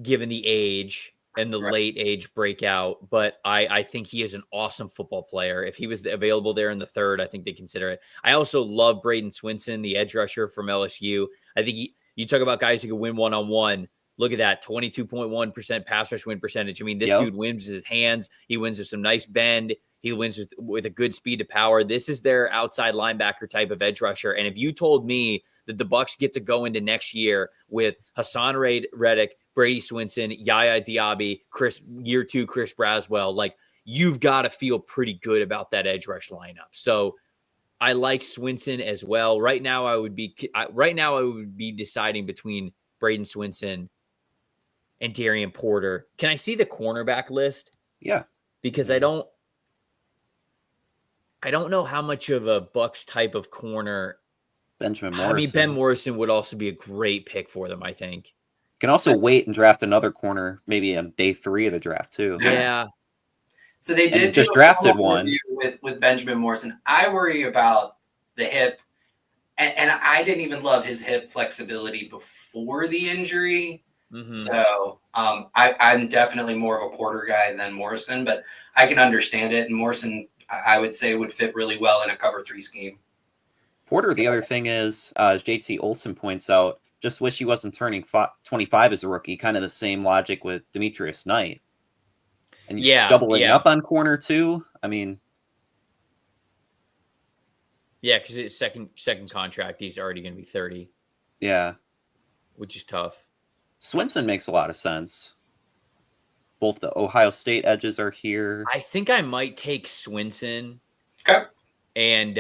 given the age and the late age breakout. But I think he is an awesome football player. If he was available there in the 3rd, I think they consider it. I also love Braden Swinson, the edge rusher from LSU. I think you talk about guys who can win one-on-one. Look at that, 22.1% pass rush win percentage. I mean, this dude wins with his hands. He wins with some nice bend. He wins with a good speed to power. This is their outside linebacker type of edge rusher. And if you told me that the Bucs get to go into next year with Hassan Reddick, Brady Swinson, Yaya Diaby, year 2 Chris Braswell, like you've got to feel pretty good about that edge rush lineup. So I like Swinson as well. Right now I would be deciding between Braden Swinson and Darian Porter. Can I see the cornerback list? Yeah. Because I don't know how much of a Bucs type of corner. Benjamin Morrison. I mean, Ben Morrison would also be a great pick for them, I think. Can also wait and draft another corner maybe on day 3 of the draft too. Yeah. So they did just drafted one with Benjamin Morrison. I worry about the hip, and I didn't even love his hip flexibility before the injury. Mm-hmm. So I'm definitely more of a Porter guy than Morrison, but I can understand it. And Morrison, I would say, would fit really well in a cover 3 scheme. Porter, the other thing is, as JT Olson points out, just wish he wasn't turning 25 as a rookie. Kind of the same logic with Demetrius Knight. And he's doubling up on corner too. I mean, yeah, because his second contract, he's already going to be 30. Yeah, which is tough. Swinson makes a lot of sense. Both the Ohio State edges are here. I think I might take Swinson. Okay. And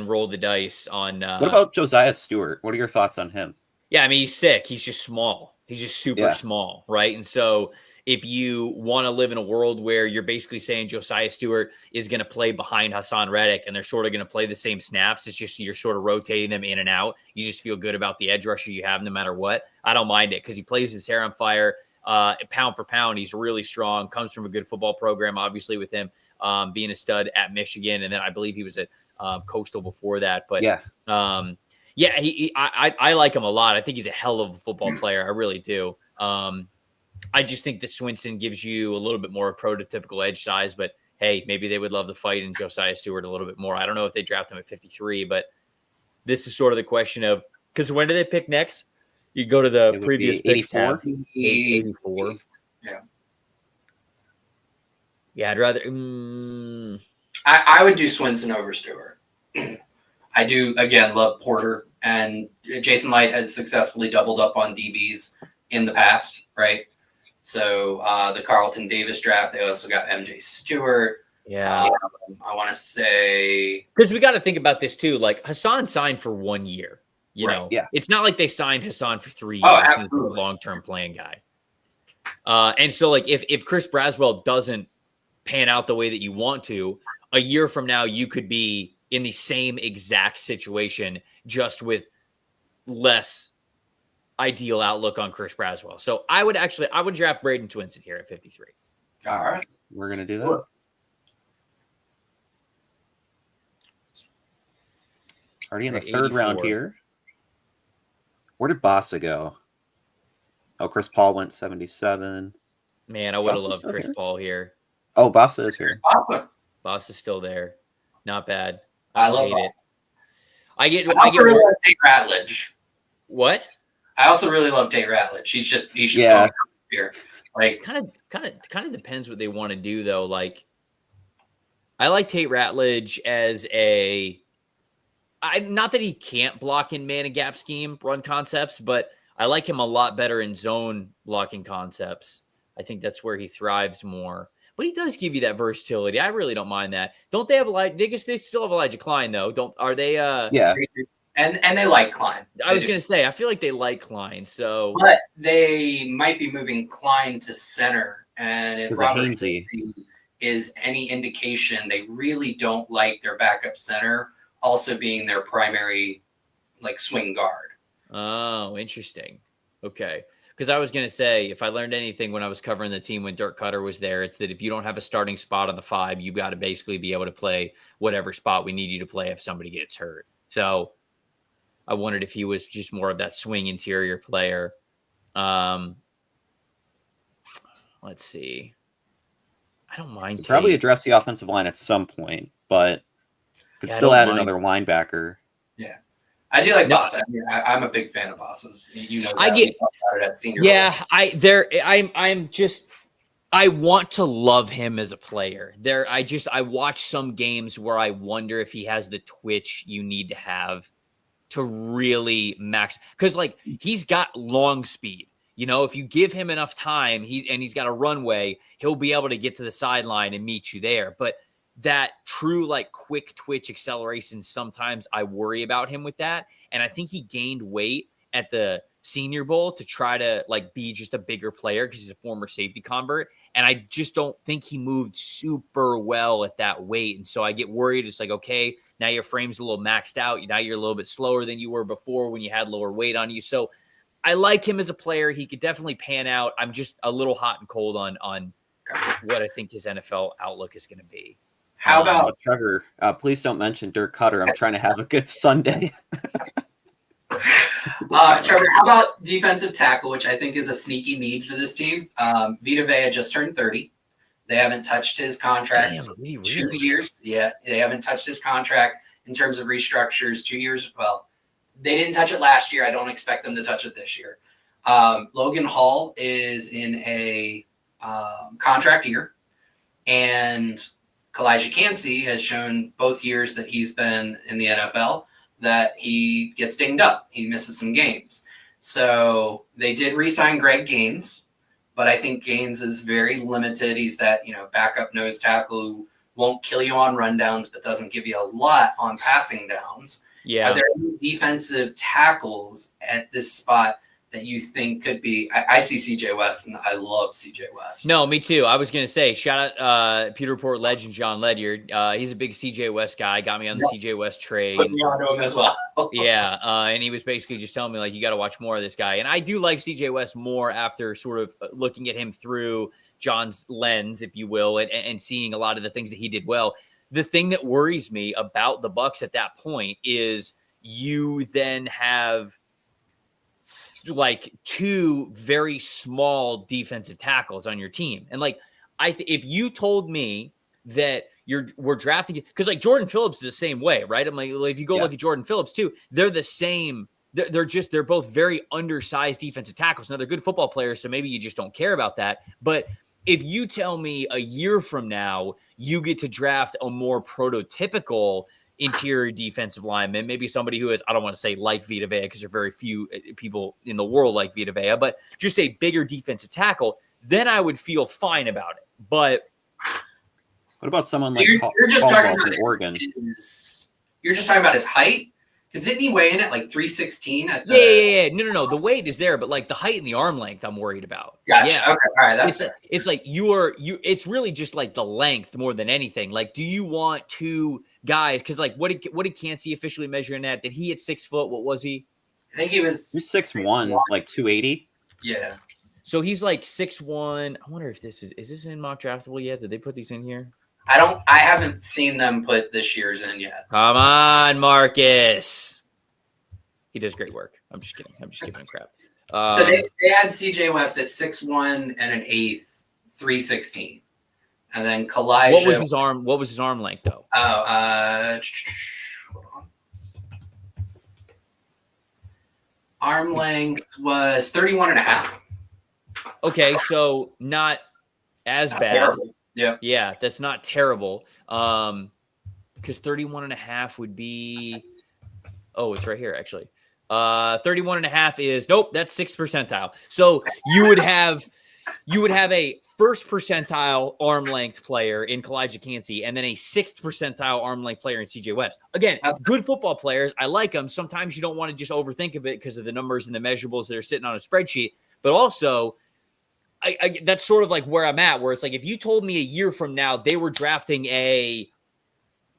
roll the dice on. What about Josiah Stewart? What are your thoughts on him? Yeah, I mean, he's sick. He's just small. He's just super small, right? And so if you want to live in a world where you're basically saying Josiah Stewart is going to play behind Hassan Reddick and they're sort of going to play the same snaps, it's just you're sort of rotating them in and out. You just feel good about the edge rusher you have no matter what. I don't mind it because he plays his hair on fire. Pound for pound, he's really strong, comes from a good football program, obviously, with him being a stud at Michigan. And then I believe he was at Coastal before that. But I like him a lot. I think he's a hell of a football player. I really do. I just think that Swinson gives you a little bit more prototypical edge size, but hey, maybe they would love to fight in Josiah Stewart a little bit more. I don't know if they draft him at 53, but this is sort of the question of, because when do they pick next? You go to the previous picks tab. 84. Yeah. Yeah, I'd rather. I would do Swinson over Stewart. I do, again, love Porter, and Jason Light has successfully doubled up on DBs in the past, right? So the Carlton Davis draft, they also got MJ Stewart. Yeah. I want to say. Because we got to think about this too. Like Hassan signed for 1 year. You know, it's not like they signed Hassan for 3 years. Oh, absolutely. He's a long-term playing guy. And so, like, if Chris Braswell doesn't pan out the way that you want to, a year from now, you could be in the same exact situation, just with less ideal outlook on Chris Braswell. So I would draft Braden Twinson here at 53. All right. We're going to do that. Already in the third round here. Where did Bossa go? Oh, Chris Paul went 77. Man, I would have loved Chris Paul here. Oh, Bossa is here. Boss is still there. Not bad. I love it. I get really love Tate Ratledge. What? I also really love Tate Ratledge. He's just going here. Like kind of depends what they want to do though. Like I like Tate Ratledge as not that he can't block in man and gap scheme run concepts, but I like him a lot better in zone blocking concepts. I think that's where he thrives more. But he does give you that versatility. I really don't mind that. Don't they have they still have Elijah Klein though? Are they? Yeah. And they like Klein. I was going to say, I feel like they like Klein. So, but they might be moving Klein to center, and if Robert is any indication, they really don't like their backup center also being their primary like swing guard. Oh, interesting. Okay. Because I was going to say, if I learned anything when I was covering the team when Dirk Cutter was there, it's that if you don't have a starting spot on the 5, you got to basically be able to play whatever spot we need you to play if somebody gets hurt. So I wondered if he was just more of that swing interior player. Let's see. I don't mind. Probably address the offensive line at some point, but could still add another linebacker. Yeah. I do like Bossa. I mean, I'm a big fan of Bossa's. You know, I want to love him as a player. I watch some games where I wonder if he has the twitch you need to have to really max, because like he's got long speed. You know, if you give him enough time, he's got a runway, he'll be able to get to the sideline and meet you there. But that true like quick twitch acceleration, sometimes I worry about him with that. And I think he gained weight at the Senior Bowl to try to like be just a bigger player because he's a former safety convert. And I just don't think he moved super well at that weight. And so I get worried. It's like, okay, now your frame's a little maxed out. Now you're a little bit slower than you were before when you had lower weight on you. So I like him as a player. He could definitely pan out. I'm just a little hot and cold on what I think his NFL outlook is going to be. How about Trevor? Please don't mention Dirk Cutter. I'm trying to have a good Sunday. Trevor, how about defensive tackle, which I think is a sneaky need for this team? Vita Vea just turned 30. They haven't touched his contract in 2 years. Yeah, they haven't touched his contract in terms of restructures 2 years. Well, they didn't touch it last year. I don't expect them to touch it this year. Logan Hall is in a contract year, and Kalijah Cansey has shown both years that he's been in the NFL that he gets dinged up. He misses some games. So they did re-sign Greg Gaines, but I think Gaines is very limited. He's that, backup nose tackle who won't kill you on rundowns, but doesn't give you a lot on passing downs. Yeah. Are there any defensive tackles at this spot that you think could be? I see CJ West, and I love CJ West. No, me too. I was going to say, shout out Pewter Report legend John Ledyard. He's a big CJ West guy. Got me on the CJ West train. Put me onto him as well. Yeah, and he was basically just telling me, like, you got to watch more of this guy. And I do like CJ West more after sort of looking at him through John's lens, if you will, and seeing a lot of the things that he did well. The thing that worries me about the Bucs at that point is you then have like two very small defensive tackles on your team. And like, if you told me that we're drafting, because like Jordan Phillips is the same way, right? I'm like if you go look at Jordan Phillips too, they're the same. They're both very undersized defensive tackles. Now they're good football players, so maybe you just don't care about that. But if you tell me a year from now you get to draft a more prototypical interior defensive lineman, maybe somebody who is, I don't want to say like Vita Vea because there are very few people in the world like Vita Vea, but just a bigger defensive tackle, then I would feel fine about it. But what about someone like you're just talking about Oregon? You're just talking about his height? Because didn't he weigh in at like 316? Yeah. No. The weight is there, but like the height and the arm length, I'm worried about. Gotcha. Yeah. Okay. All right. That's fair. It's like it's really just like the length more than anything. Like, do you want two guys? Because like, what did Cansey officially measure in that? Did he at 6 foot? What was he? I think he was 6'1", like 280. Yeah. So he's like 6'1". I wonder if this is this in mock draftable yet? Did they put these in here? I haven't seen them put this year's in yet. Come on, Marcus. He does great work. I'm just kidding. I'm just giving him crap. So they had CJ West at 6'1" and an eighth, 316. And then Kalijah. What was his arm length though? Oh, hold on. Arm length was 31 and a half. Okay, so not as bad. Terrible. Yeah, that's not terrible. Because 31 and a half would be, it's right here actually. 31 and a half is, nope, that's 6th percentile. So you would have a 1st percentile arm length player in Kalijah Cansey and then a 6th percentile arm length player in CJ West. Again, good football players. I like them. Sometimes you don't want to just overthink of it because of the numbers and the measurables that are sitting on a spreadsheet, but also I that's sort of like where I'm at, where it's like, if you told me a year from now they were drafting a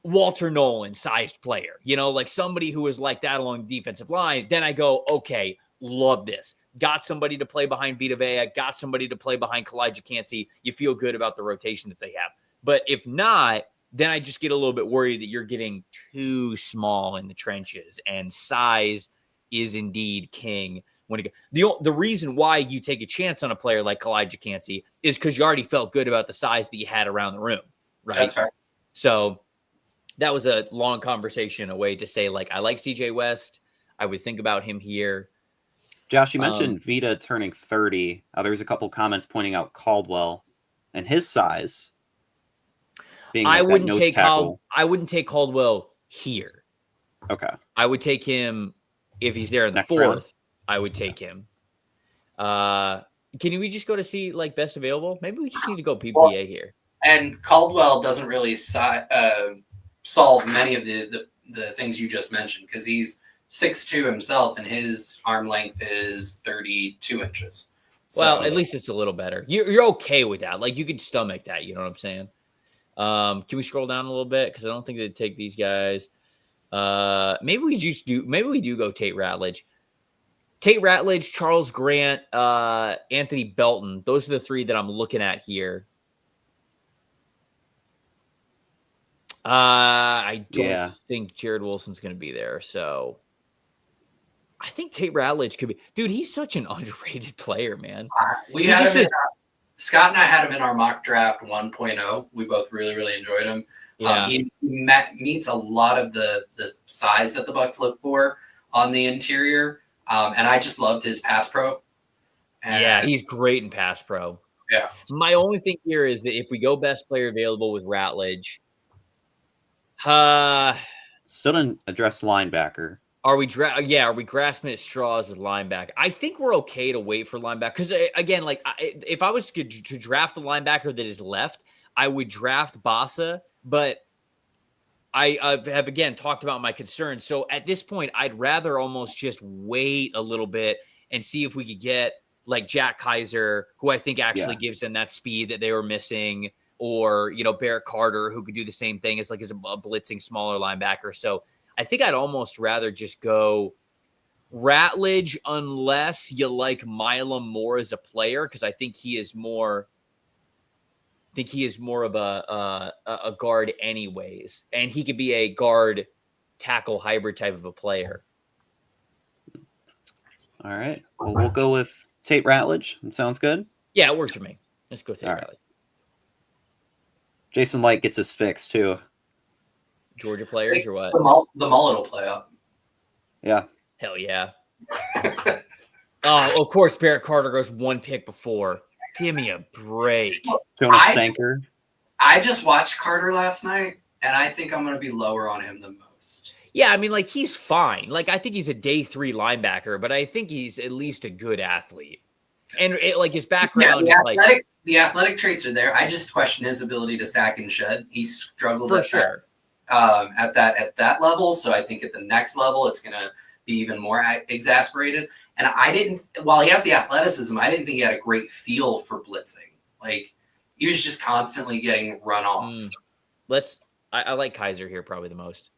Walter Nolan sized player, like somebody who is like that along the defensive line, then I go, okay, love this. Got somebody to play behind Vita Vea, got somebody to play behind Kalijah Cansey. You feel good about the rotation that they have. But if not, then I just get a little bit worried that you're getting too small in the trenches, and size is indeed king. The reason why you take a chance on a player like Kalijah Cansey is because you already felt good about the size that you had around the room, right? That's right. So that was a long conversation, a way to say, like, I like CJ West. I would think about him here. Josh, you mentioned Vita turning 30. There's a couple comments pointing out Caldwell and his size. I wouldn't take Caldwell here. Okay. I would take him if he's there in the 4th. Round. I would take him. Can we just go to see like best available? Maybe we just need to go PPA here. And Caldwell doesn't really solve many of the things you just mentioned, because he's 6'2" himself and his arm length is 32 inches. So, well, at least it's a little better. You're okay with that. Like, you can stomach that. You know what I'm saying? Can we scroll down a little bit? Because I don't think they'd take these guys. Maybe we do go Tate Ratledge. Tate Ratledge, Charles Grant, Anthony Belton. Those are the three that I'm looking at here. I don't think Jared Wilson's going to be there. So I think Tate Ratledge could be. Dude, he's such an underrated player, man. Scott and I had him in our mock draft 1.0. We both really, really enjoyed him. Yeah. He meets a lot of the size that the Bucs look for on the interior. And I just loved his pass pro. And he's great in pass pro. Yeah. My only thing here is that if we go best player available with Ratledge, still didn't address linebacker. Are we grasping at straws with linebacker? I think we're okay to wait for linebacker because again, like if I was to draft the linebacker that is left, I would draft Bassa, but I have again talked about my concerns. So at this point, I'd rather almost just wait a little bit and see if we could get like Jack Kaiser, who I think actually gives them that speed that they were missing, or Barrett Carter, who could do the same thing as a blitzing smaller linebacker. So I think I'd almost rather just go Ratledge unless you like Milam more as a player, because I think he is more of a guard anyways, and he could be a guard tackle hybrid type of a player. All right. Well, we'll go with Tate Ratledge. It sounds good. Yeah, it works for me. Let's go with Tate Ratledge. Jason Light gets his fix too. Georgia players or what? The mullet will play up. Yeah. Hell yeah. Oh, of course, Barrett Carter goes one pick before. Give me a break. Jonas Sanker. I just watched Carter last night, and I think I'm going to be lower on him than most. Yeah, I mean, like, he's fine. Like, I think he's a day 3 linebacker, but I think he's at least a good athlete. And, his background is the athletic traits are there. I just question his ability to stack and shed. He struggled for sure. At that level. So I think at the next level, it's going to be even more exasperated. And while he has the athleticism, I didn't think he had a great feel for blitzing. Like, he was just constantly getting run off. I like Kaiser here probably the most.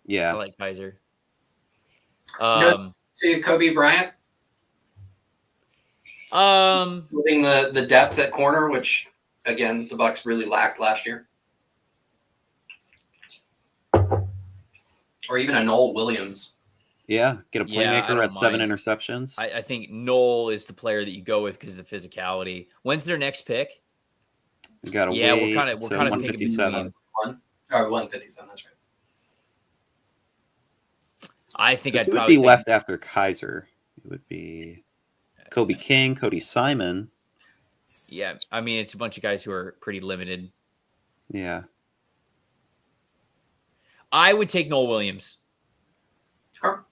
Yeah. I like Kaiser. To Kobe Bryant. Moving the depth at corner, which again the Bucs really lacked last year. Or even a Noel Williams. Yeah, get a playmaker at 7 interceptions. I think Noel is the player that you go with because of the physicality. When's their next pick? We got to wait. We're kind of 157. 157. That's right. I think I'd probably be left after Kaiser. It would be Kobe King, Cody Simon. Yeah, I mean it's a bunch of guys who are pretty limited. Yeah. I would take Noel Williams. Sure.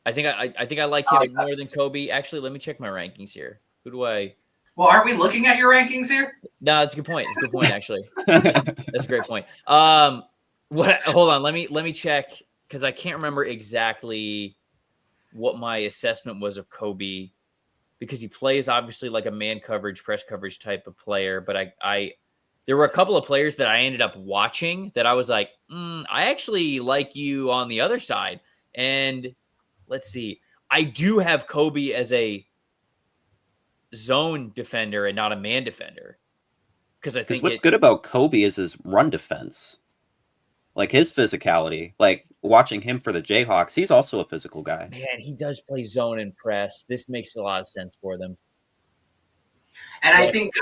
I think I like him more than Kobe. Actually, let me check my rankings here. Who do I? Well, aren't we looking at your rankings here? No, it's a good point. It's a good point, actually. That's a great point. Hold on. Let me check because I can't remember exactly what my assessment was of Kobe because he plays obviously like a man coverage, press coverage type of player. But there were a couple of players that I ended up watching that I was like, I actually like you on the other side. And let's see, I do have Kobe as a zone defender and not a man defender. Because I think what's good about Kobe is his run defense. Like his physicality, like watching him for the Jayhawks, he's also a physical guy. Man, he does play zone and press. This makes a lot of sense for them. And I think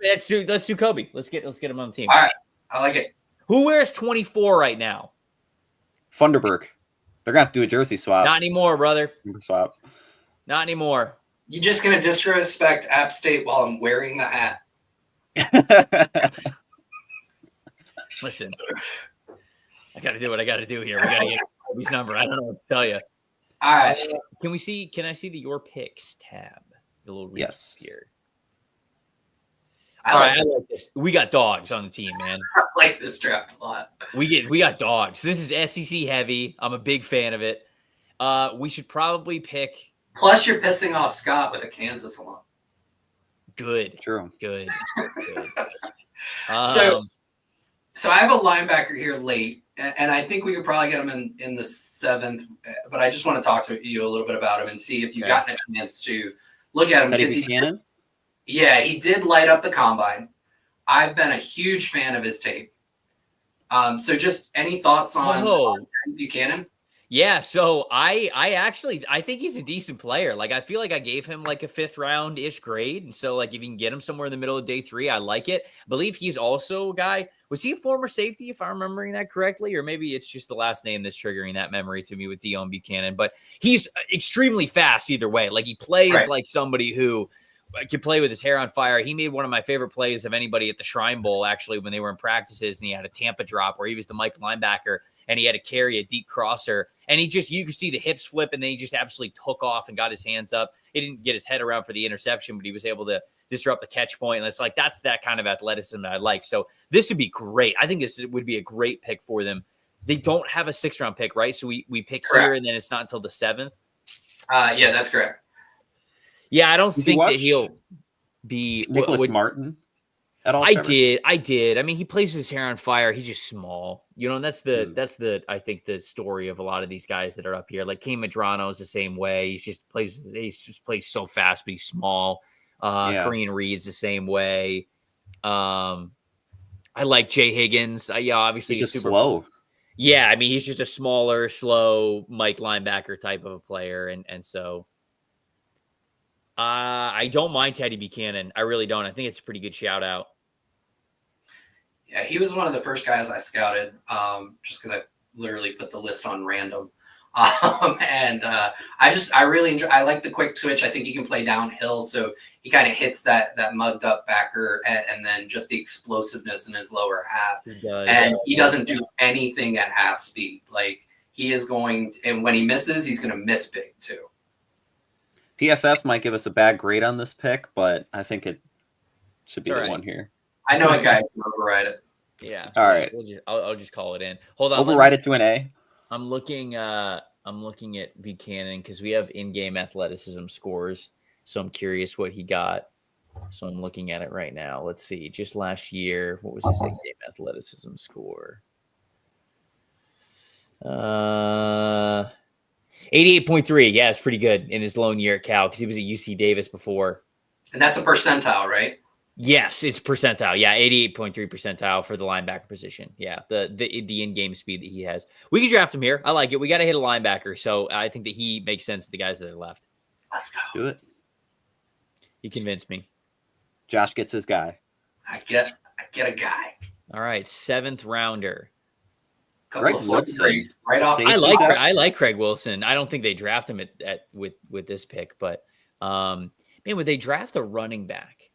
let's do Kobe. Let's get him on the team. All right, I like it. Who wears 24 right now? Funderburg. They're gonna have to do a jersey swap. Not anymore, brother. Swap. Not anymore. You're just gonna disrespect App State while I'm wearing the hat. Listen, I got to do what I got to do here. We got to get Kobe's number. I don't know what to tell you. All right. Can I see the Your Picks tab? A little yes. Here. I like this. We got dogs on the team, man. I like this draft a lot. We got dogs. This is SEC heavy. I'm a big fan of it. We should probably pick. Plus, you're pissing off Scott with a Kansas alum. Good. True. Good. So So I have a linebacker here late, and I think we could probably get him in the 7th. But I just want to talk to you a little bit about him and see if you've gotten a chance to look at him. Teddy Buchanan? He did light up the combine. I've been a huge fan of his tape. So just any thoughts on Teddy Buchanan? Yeah, so I think he's a decent player. Like, I feel like I gave him like a 5th round-ish grade. And so, like, if you can get him somewhere in the middle of day 3, I like it. I believe he's also a guy. Was he a former safety, if I'm remembering that correctly? Or maybe it's just the last name that's triggering that memory to me with Dion Buchanan. But he's extremely fast either way. Like, he plays like somebody who can play with his hair on fire. He made one of my favorite plays of anybody at the Shrine Bowl, actually, when they were in practices, and he had a Tampa drop where he was the Mike linebacker and he had to carry a deep crosser. And you could see the hips flip, and then he just absolutely took off and got his hands up. He didn't get his head around for the interception, but he was able to disrupt the catch point. And it's like, that's that kind of athleticism that I like. So this would be great. I think this would be a great pick for them. They don't have a 6th round pick, right? So we pick here, and then it's not until the 7th. Yeah, that's correct. Yeah, I don't think that he'll be Nicholas Martin at all. I did. I mean, he plays his hair on fire. He's just small, and that's the I think the story of a lot of these guys that are up here. Like Kane Medrano is the same way. He just plays so fast, but he's small. Kareem Reed's the same way. I like Jay Higgins. Obviously he's super slow. Yeah, I mean, he's just a smaller, slow Mike linebacker type of a player, and so. I don't mind Teddy Buchanan. I really don't. I think it's a pretty good shout out. Yeah, he was one of the first guys I scouted, just because I literally put the list on random. I really enjoy. I like the quick switch. I think he can play downhill, so he kind of hits that mugged up backer, and then just the explosiveness in his lower half. He doesn't do anything at half speed. Like, he is going, and when he misses, he's going to miss big too. PFF might give us a bad grade on this pick, but I think it should be the one here. I know a guy who can override it. Yeah. All right. I'll just call it in. Hold on. Override it to an A. I'm looking at Buchanan because we have in-game athleticism scores. So I'm curious what he got. So I'm looking at it right now. Let's see. Just last year, what was his in-game athleticism score? 88.3. Yeah, it's pretty good in his lone year at Cal because he was at UC Davis before. And that's a percentile, right? Yes, it's percentile. Yeah, 88.3 percentile for the linebacker position. Yeah, the in-game speed that he has. We can draft him here. I like it. We got to hit a linebacker, so I think that he makes sense to the guys that are left. Let's go. Let's do it. He convinced me. Josh gets his guy. I get a guy. All right, 7th rounder. Greg Wilson. Right off. I like Craig Wilson. I don't think they draft him with this pick, but man, would they draft a running back?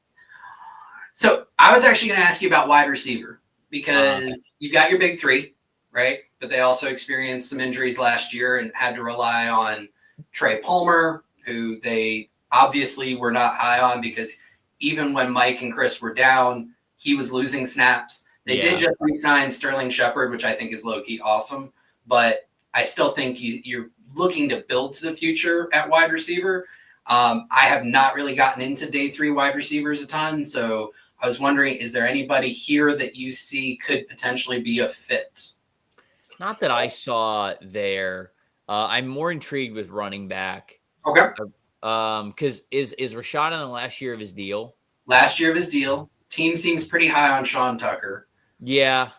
So I was actually going to ask you about wide receiver because you've got your big 3, right? But they also experienced some injuries last year and had to rely on Trey Palmer, who they obviously were not high on because even when Mike and Chris were down, he was losing snaps. They did just re-sign Sterling Shepard, which I think is low-key awesome. But I still think you're looking to build to the future at wide receiver. I have not really gotten into day 3 wide receivers a ton. So I was wondering, is there anybody here that you see could potentially be a fit? Not that I saw there. I'm more intrigued with running back. Okay. Because is Rashad in the last year of his deal? Last year of his deal. Team seems pretty high on Sean Tucker. Yeah.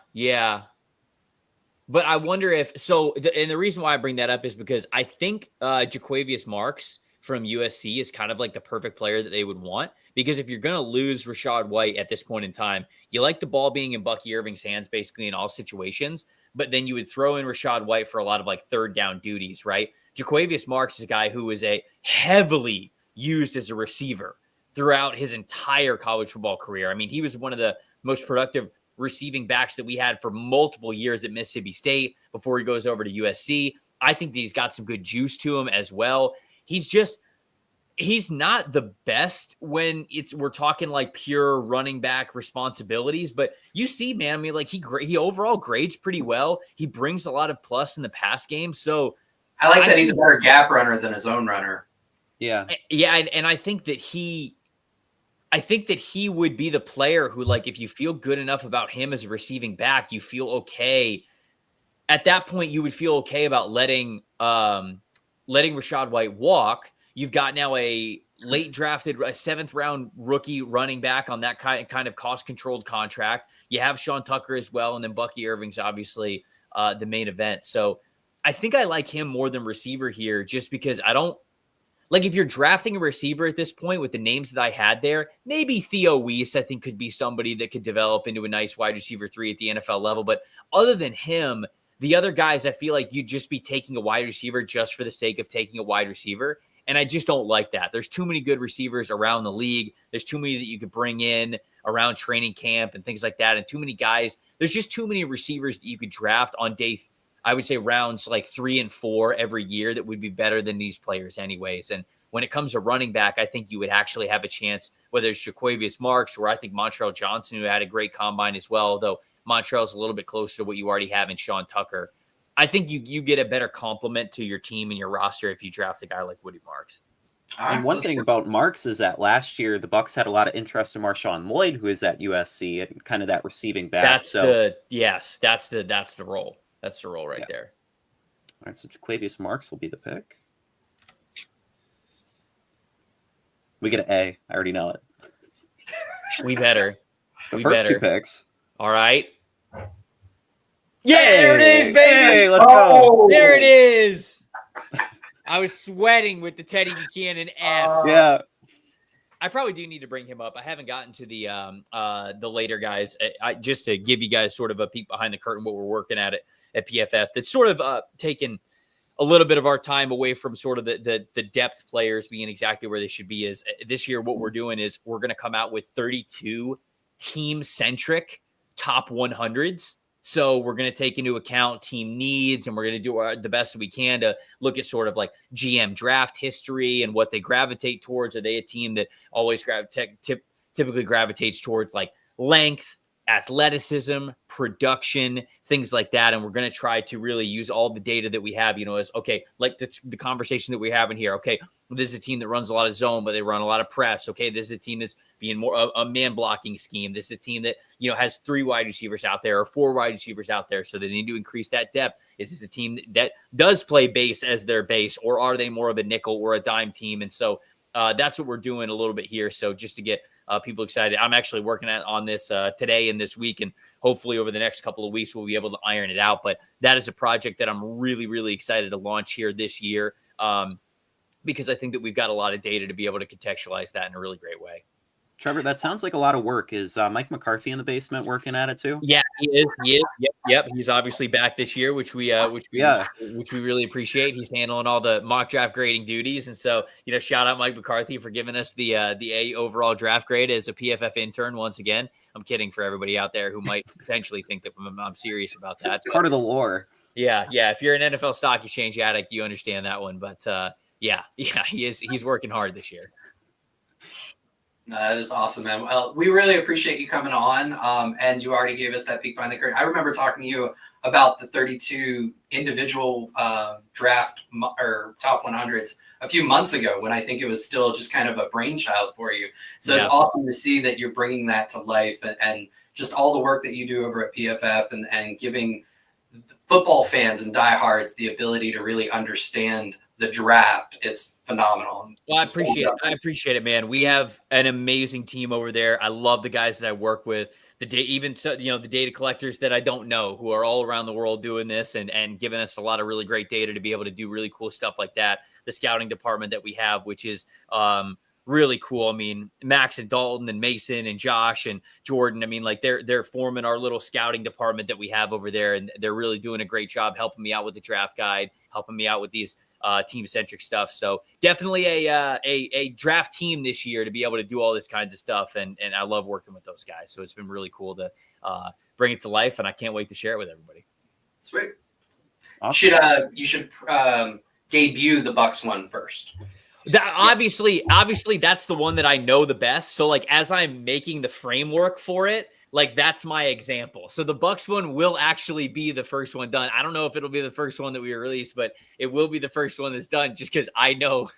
But I wonder if and the reason why I bring that up is because I think Jaquavius Marks from USC is kind of like the perfect player that they would want, because if you're going to lose Rachaad White at this point in time, you like the ball being in Bucky Irving's hands basically in all situations, but then you would throw in Rachaad White for a lot of like 3rd down duties, right? Jaquavius Marks is a guy who is a heavily used as a receiver throughout his entire college football career. I mean, he was one of the most productive receiving backs that we had for multiple years at Mississippi State before he goes over to USC. I think that he's got some good juice to him as well. He's not the best when we're talking like pure running back responsibilities, but you see, man, I mean, like he overall grades pretty well. He brings a lot of plus in the pass game. So I like that he's a better gap runner than his own runner. Yeah. Yeah. And I think that he I think that he would be the player who, like, if you feel good enough about him as a receiving back, you feel okay. At that point, you would feel okay about letting Rachaad White walk. You've got now a late drafted, a 7th round rookie running back on that kind of cost controlled contract. You have Sean Tucker as well, and then Bucky Irving's obviously the main event. So I think I like him more than receiver here, just because I don't like, if you're drafting a receiver at this point with the names that I had there, maybe Theo Weiss, I think, could be somebody that could develop into a nice wide receiver 3 at the NFL level. But other than him, the other guys, I feel like you'd just be taking a wide receiver just for the sake of taking a wide receiver. And I just don't like that. There's too many good receivers around the league. There's too many that you could bring in around training camp and things like that. And too many guys. There's just too many receivers that you could draft on I would say rounds like 3 and 4 every year that would be better than these players anyways. And when it comes to running back, I think you would actually have a chance, whether it's Jaquavius Marks or I think Montreal Johnson, who had a great combine as well, though Montreal's a little bit closer to what you already have in Sean Tucker. I think you get a better complement to your team and your roster if you draft a guy like Woody Marks. And one thing about Marks is that last year the Bucs had a lot of interest in Marshawn Lloyd, who is at USC, and kind of that receiving back. That's the role. That's the role right there. All right, so Jaquavius Marks will be the pick. We get an A. I already know it. We better. The first 2 picks. All right. Yeah, there it is, baby. Hey, let's go. There it is. I was sweating with the Teddy Buchanan F. Yeah. I probably do need to bring him up. I haven't gotten to the later guys. Just to give you guys sort of a peek behind the curtain what we're working at PFF. That's sort of taken a little bit of our time away from sort of the depth players being exactly where they should be. Is this year what we're doing is we're going to come out with 32 team-centric top 100s. So we're going to take into account team needs, and we're going to do the best that we can to look at sort of like GM draft history and what they gravitate towards. Are they a team that always typically gravitates towards like length, athleticism, production, things like that? And we're going to try to really use all the data that we have, as, okay, like the conversation that we're having here. Okay, this is a team that runs a lot of zone, but they run a lot of press. Okay, this is a team that's being more a man blocking scheme. This is a team that, has 3 wide receivers out there or 4 wide receivers out there. So they need to increase that depth. Is this a team that does play base as their base, or are they more of a nickel or a dime team? And so that's what we're doing a little bit here. So just to get people excited, I'm actually working on this today and this week, and hopefully over the next couple of weeks, we'll be able to iron it out. But that is a project that I'm really, really excited to launch here this year, because I think that we've got a lot of data to be able to contextualize that in a really great way. Trevor, that sounds like a lot of work. Is Mike McCarthy in the basement working at it too? Yeah, he is. Yep. He's obviously back this year, which we really appreciate. He's handling all the mock draft grading duties, and so shout out Mike McCarthy for giving us the A overall draft grade as a PFF intern once again. I'm kidding for everybody out there who might potentially think that I'm serious about that. It's part of the lore. Yeah. If you're an NFL stock exchange addict, you understand that one. But he's working hard this year. That is awesome, man. Well, we really appreciate you coming on. And you already gave us that peek behind the curtain. I remember talking to you about the 32 individual draft or top 100s a few months ago, when I think it was still just kind of a brainchild for you. So It's awesome to see that you're bringing that to life, and just all the work that you do over at PFF and giving football fans and diehards the ability to really understand the draft. It's phenomenal. Well, I appreciate it, man. We have an amazing team over there. I love the guys that I work with. The data collectors that I don't know, who are all around the world doing this and giving us a lot of really great data to be able to do really cool stuff like that. The scouting department that we have, which is really cool. I mean, Max and Dalton and Mason and Josh and Jordan, I mean, like they're forming our little scouting department that we have over there, and they're really doing a great job helping me out with the draft guide, helping me out with these team-centric stuff. So definitely a draft team this year to be able to do all this kinds of stuff, and I love working with those guys. So it's been really cool to bring it to life, and I can't wait to share it with everybody. Sweet. Awesome. You should debut the Bucs one first. Obviously, that's the one that I know the best. So like as I'm making the framework for it, like that's my example. So the Bucs one will actually be the first one done. I don't know if it'll be the first one that we release, but it will be the first one that's done just because I know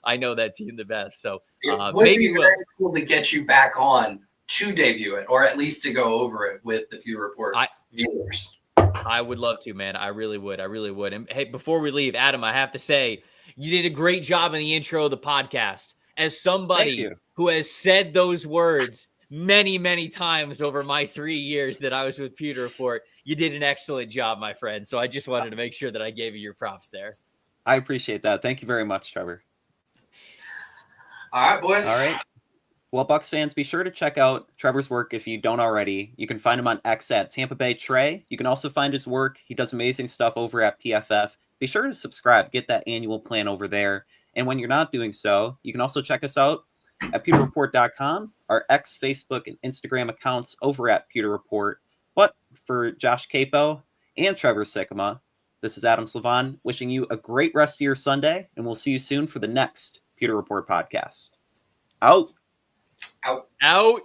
that team the best. So it would maybe be very cool to get you back on to debut it, or at least to go over it with the Pewter Report viewers. I would love to, man. I really would. And hey, before we leave, Adam, I have to say you did a great job in the intro of the podcast. As somebody who has said those words many, many times over my 3 years that I was with Pewter Report, you did an excellent job, my friend. So I just wanted to make sure that I gave you your props there. I appreciate that. Thank you very much, Trevor. All right, boys. All right. Well, Bucs fans, be sure to check out Trevor's work if you don't already. You can find him on X at Tampa Bay Trey. You can also find his work. He does amazing stuff over at PFF. Be sure to subscribe. Get that annual plan over there. And when you're not doing so, you can also check us out at pewterreport.com, our X, Facebook, and Instagram accounts over at Pewter Report. But for Josh Queipo and Trevor Sikkema, this is Adam Slivon wishing you a great rest of your Sunday, and we'll see you soon for the next Pewter Report podcast. Out. Out. Out.